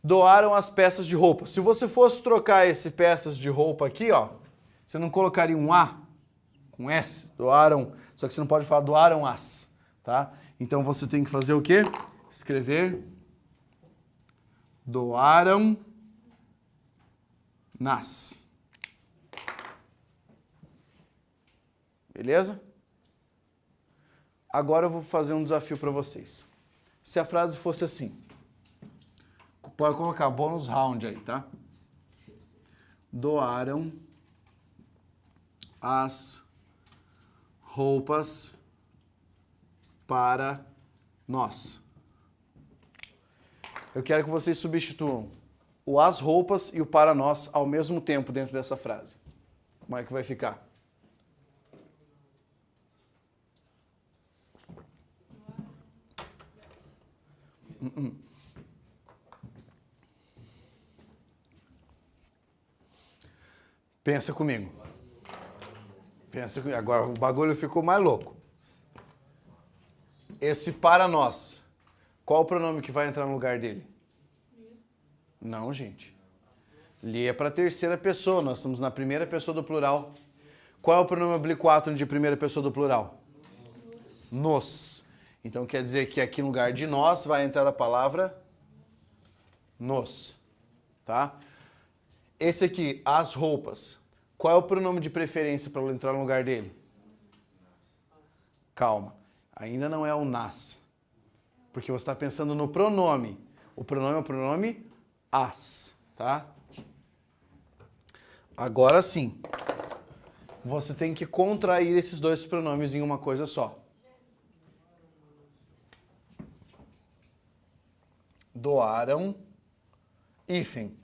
Doaram as peças de roupa. Se você fosse trocar esse peças de roupa aqui, ó, você não colocaria um A com S? Doaram, só que você não pode falar doaram as, tá? Então você tem que fazer o quê? Escrever doaram nas. Beleza? Agora eu vou fazer um desafio para vocês. Se a frase fosse assim, pode colocar bônus round aí, tá? Doaram as roupas para nós. Eu quero que vocês substituam o as roupas e o para nós ao mesmo tempo dentro dessa frase. Como é que vai ficar? Pensa comigo. Pensa comigo. Agora o bagulho ficou mais louco. Esse para nós, qual o pronome que vai entrar no lugar dele? Não, gente. Li é para terceira pessoa, nós estamos na primeira pessoa do plural. Qual é o pronome oblíquo de primeira pessoa do plural? Nos. Então quer dizer que aqui no lugar de nós vai entrar a palavra nos. Tá? Esse aqui, as roupas. Qual é o pronome de preferência para entrar no lugar dele? Calma. Ainda não é o nas. Porque você está pensando no pronome. O pronome é o pronome as. Tá? Agora sim. Você tem que contrair esses dois pronomes em uma coisa só. Doaram. Hífen.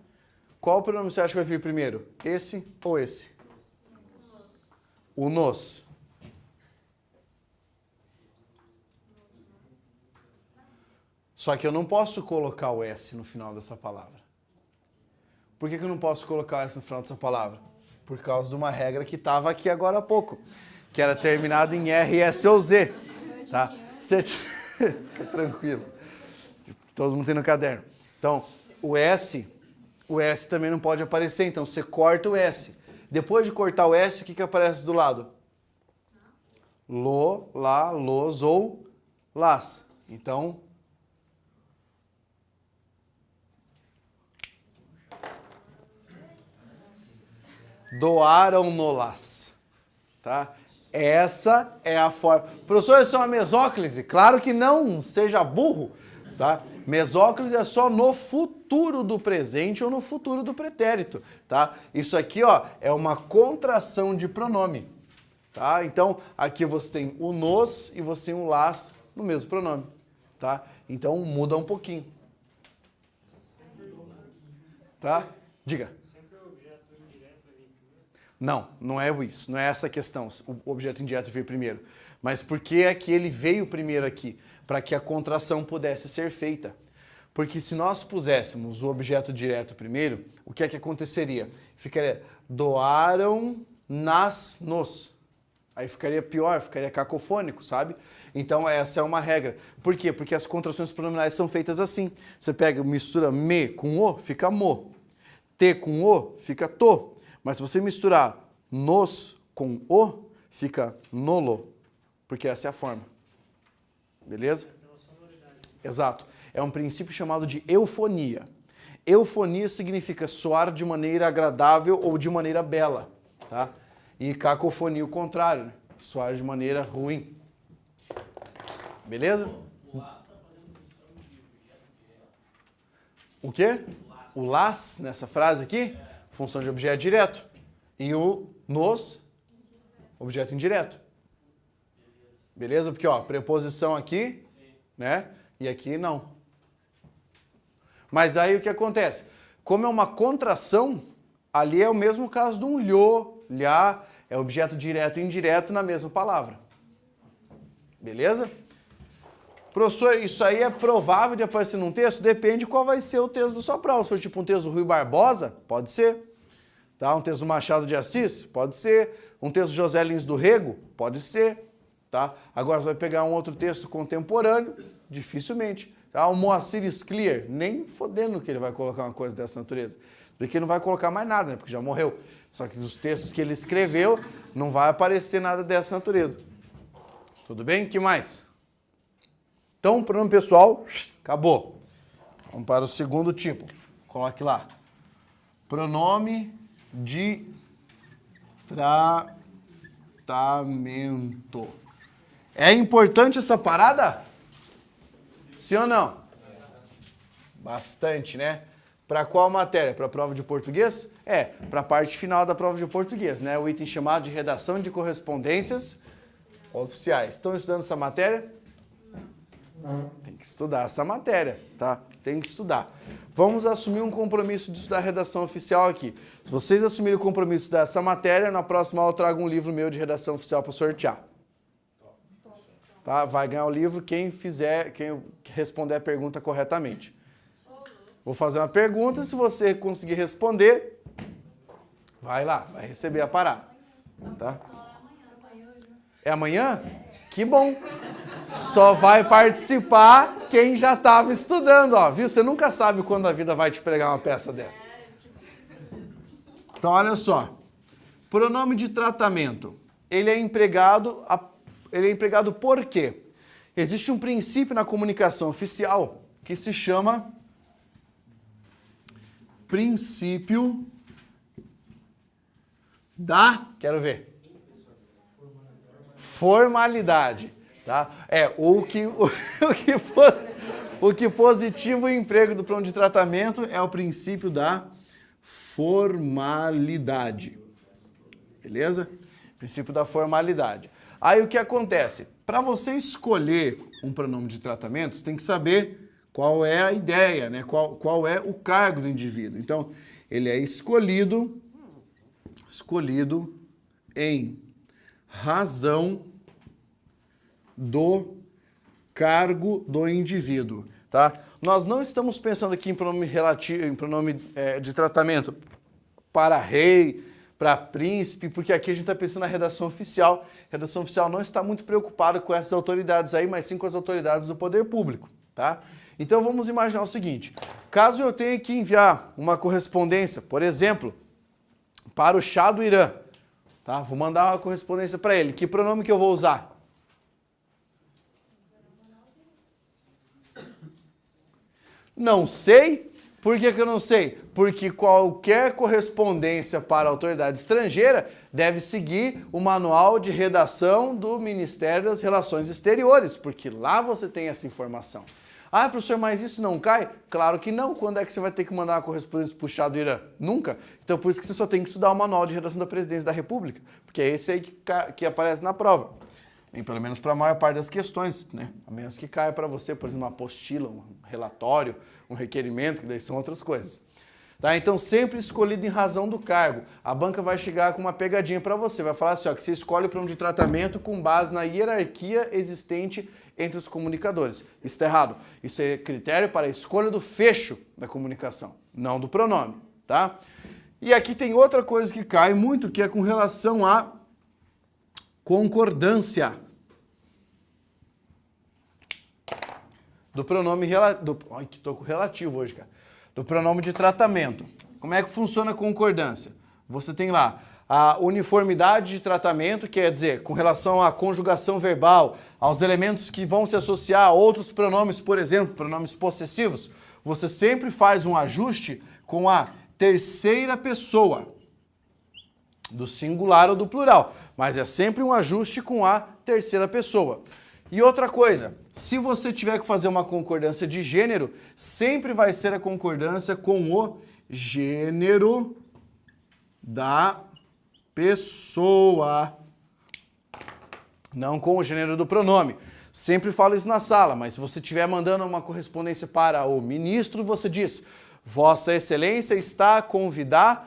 Qual pronome você acha que vai vir primeiro? Esse ou esse? O nos. Só que eu não posso colocar o S no final dessa palavra. Por que eu não posso colocar o S no final dessa palavra? Por causa de uma regra que estava aqui agora há pouco, que era terminada em R, S ou Z. Tá? Fica tranquilo. Todo mundo tem no caderno. Então, o S também não pode aparecer, então você corta o S. Depois de cortar o S, o que aparece do lado? Lo, lá, los ou las. Então, doaram-no-las. Tá? Essa é a forma. Professor, isso é uma mesóclise? Claro que não, seja burro. Tá? Mesóclise é só no futuro do presente ou no futuro do pretérito. Tá? Isso aqui ó, é uma contração de pronome. Tá? Então, aqui você tem o nos e você tem o las no mesmo pronome. Tá? Então, muda um pouquinho. Tá? Diga. Não, não é isso, não é essa a questão, o objeto indireto vir primeiro. Mas por que é que ele veio primeiro aqui? Para que a contração pudesse ser feita. Porque se nós puséssemos o objeto direto primeiro, o que é que aconteceria? Ficaria doaram nas nos. Aí ficaria pior, ficaria cacofônico, sabe? Então essa é uma regra. Por quê? Porque as contrações pronominais são feitas assim. Você pega, mistura me com o, fica mo. T com o, fica to. Mas se você misturar nos com o, fica nolo. Porque essa é a forma. Beleza? Exato. É um princípio chamado de eufonia. Eufonia significa soar de maneira agradável ou de maneira bela. Tá? E cacofonia o contrário, né? Soar de maneira ruim. Beleza? O quê? O las, nessa frase aqui, função de objeto direto. E o nos, objeto indireto. Beleza? Porque, ó, preposição aqui, né? E aqui não. Mas aí o que acontece? Como é uma contração, ali é o mesmo caso de um lho, lhá, é objeto direto e indireto na mesma palavra. Beleza? Professor, isso aí é provável de aparecer num texto? Depende qual vai ser o texto da sua prova. Se for tipo um texto do Rui Barbosa, pode ser. Tá? Um texto do Machado de Assis? Pode ser. Um texto do José Lins do Rego? Pode ser. Tá? Agora você vai pegar um outro texto contemporâneo? Dificilmente. Tá? O Moacir Scliar, nem fodendo que ele vai colocar uma coisa dessa natureza. Porque não vai colocar mais nada, né? Porque já morreu. Só que nos textos que ele escreveu, não vai aparecer nada dessa natureza. Tudo bem? Que mais? Então, pronome pessoal, acabou. Vamos para o segundo tipo. Coloque lá. Pronome de tratamento. É importante essa parada? Sim ou não? Bastante, né? Para qual matéria? Para a prova de português? É, para a parte final da prova de português, né? O item chamado de redação de correspondências oficiais. Estão estudando essa matéria? Tem que estudar essa matéria, tá? Tem que estudar. Vamos assumir um compromisso de estudar a redação oficial aqui. Se vocês assumirem o compromisso de estudar essa matéria, na próxima aula eu trago um livro meu de redação oficial para sortear. Tá? Vai ganhar o livro quem responder a pergunta corretamente. Vou fazer uma pergunta, se você conseguir responder, vai lá, vai receber a parada. Tá? É amanhã? Que bom. Só vai participar quem já estava estudando, ó, viu? Você nunca sabe quando a vida vai te pregar uma peça dessas. Então, olha só. Pronome de tratamento. Ele é empregado por quê? Existe um princípio na comunicação oficial que se chama princípio da, quero ver, formalidade, tá? O que positivo o emprego do pronome de tratamento é o princípio da formalidade. Beleza? Princípio da formalidade. Aí o que acontece? Para você escolher um pronome de tratamento, você tem que saber qual é a ideia, né? Qual é o cargo do indivíduo. Então, ele é escolhido em razão do cargo do indivíduo, tá? Nós não estamos pensando aqui em pronome relativo, em pronome de tratamento para rei, para príncipe, porque aqui a gente está pensando na redação oficial. A redação oficial não está muito preocupada com essas autoridades aí, mas sim com as autoridades do poder público, tá? Então vamos imaginar o seguinte, caso eu tenha que enviar uma correspondência, por exemplo, para o Shah do Irã, tá? Vou mandar uma correspondência para ele, que pronome que eu vou usar? Não sei. Por que eu não sei? Porque qualquer correspondência para a autoridade estrangeira deve seguir o manual de redação do Ministério das Relações Exteriores, porque lá você tem essa informação. Ah, professor, mas isso não cai? Claro que não. Quando é que você vai ter que mandar uma correspondência para o Shah do Irã? Nunca. Então por isso que você só tem que estudar o manual de redação da Presidência da República, porque é esse aí que aparece na prova. E pelo menos para a maior parte das questões, né? A menos que caia para você, por exemplo, uma apostila, um relatório, um requerimento, que daí são outras coisas. Tá? Então, sempre escolhido em razão do cargo. A banca vai chegar com uma pegadinha para você, vai falar assim, ó, que você escolhe o pronome de tratamento com base na hierarquia existente entre os comunicadores. Isso está errado. Isso é critério para a escolha do fecho da comunicação, não do pronome, tá? E aqui tem outra coisa que cai muito, que é com relação à concordância do pronome relativo hoje, cara. Do pronome de tratamento. Como é que funciona a concordância? Você tem lá a uniformidade de tratamento, quer dizer, com relação à conjugação verbal, aos elementos que vão se associar a outros pronomes, por exemplo, pronomes possessivos, você sempre faz um ajuste com a terceira pessoa, do singular ou do plural, mas é sempre um ajuste com a terceira pessoa. E outra coisa, se você tiver que fazer uma concordância de gênero, sempre vai ser a concordância com o gênero da pessoa, não com o gênero do pronome. Sempre falo isso na sala, mas se você estiver mandando uma correspondência para o ministro, você diz, Vossa Excelência está convidado.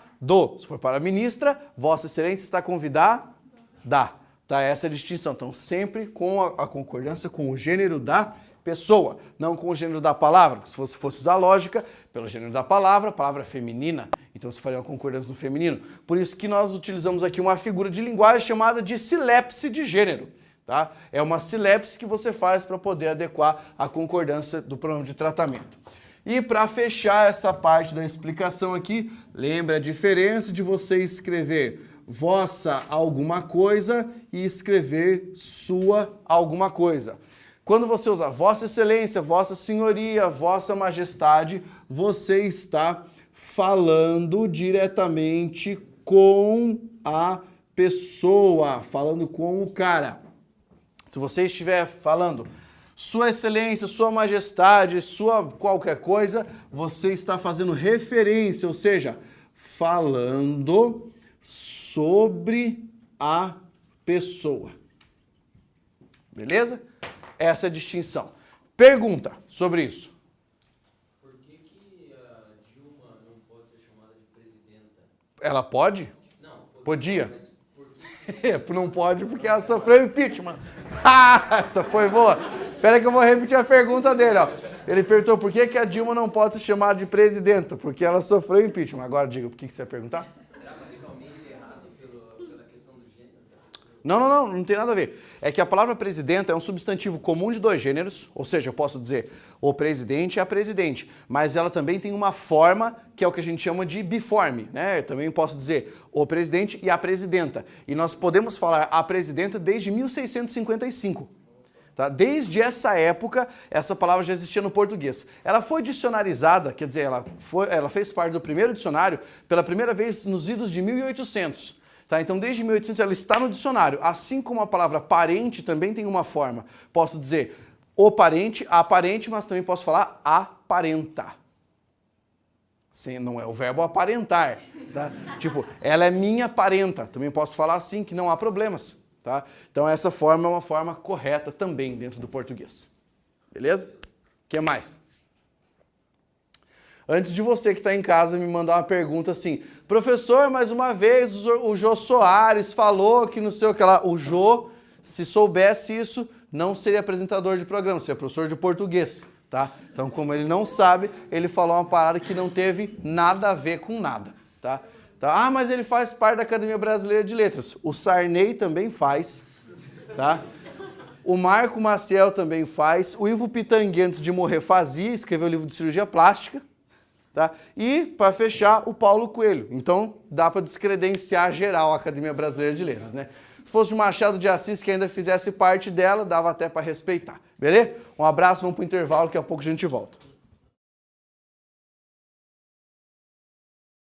Se for para a ministra, Vossa Excelência está convidada. Tá, essa é a distinção. Então, sempre com a concordância com o gênero da pessoa, não com o gênero da palavra. Se você fosse usar lógica, pelo gênero da palavra, a palavra é feminina, então você faria uma concordância no feminino. Por isso que nós utilizamos aqui uma figura de linguagem chamada de silepse de gênero. Tá? É uma silepse que você faz para poder adequar a concordância do pronome de tratamento. E para fechar essa parte da explicação aqui, lembra a diferença de você escrever vossa alguma coisa e escrever sua alguma coisa. Quando você usa Vossa Excelência, Vossa Senhoria, Vossa Majestade, você está falando diretamente com a pessoa, falando com o cara. Se você estiver falando Sua Excelência, Sua Majestade, Sua qualquer coisa, você está fazendo referência, ou seja, falando sobre a pessoa. Beleza? Essa é a distinção. Pergunta sobre isso. Por que a Dilma não pode ser chamada de presidenta? Ela pode? Não. Podia. Mas por que? Não pode porque ela sofreu impeachment. Essa foi boa. Espera que eu vou repetir a pergunta dele. Ó. Ele perguntou por que a Dilma não pode ser chamada de presidenta. Porque ela sofreu impeachment. Agora diga, por que você ia perguntar? Gramaticalmente errado pela questão do gênero? Não tem nada a ver. É que a palavra presidenta é um substantivo comum de dois gêneros, ou seja, eu posso dizer o presidente e a presidente, mas ela também tem uma forma que é o que a gente chama de biforme, né? Eu também posso dizer o presidente e a presidenta. E nós podemos falar a presidenta desde 1655. Tá? Desde essa época, essa palavra já existia no português. Ela foi dicionarizada, quer dizer, ela fez parte do primeiro dicionário pela primeira vez nos idos de 1800. Tá? Então, desde 1800 ela está no dicionário. Assim como a palavra parente também tem uma forma. Posso dizer o parente, a parente, mas também posso falar aparenta. Sim, não é o verbo aparentar. Tá? Tipo, ela é minha parenta. Também posso falar assim, que não há problemas. Tá? Então, essa forma é uma forma correta também dentro do português. Beleza? O que mais? Antes de você que está em casa me mandar uma pergunta assim, professor, mais uma vez o Jô Soares falou que não sei o que lá. O Jô, se soubesse isso, não seria apresentador de programa, seria professor de português. Tá? Então, como ele não sabe, ele falou uma parada que não teve nada a ver com nada. Tá? Ah, mas ele faz parte da Academia Brasileira de Letras. O Sarney também faz. Tá? O Marco Maciel também faz. O Ivo Pitangui, antes de morrer, fazia, escreveu o livro de cirurgia plástica. Tá? E, para fechar, o Paulo Coelho. Então, dá para descredenciar geral a Academia Brasileira de Letras, né? Se fosse o Machado de Assis que ainda fizesse parte dela, dava até para respeitar. Beleza? Um abraço, vamos para o intervalo, daqui a pouco a gente volta.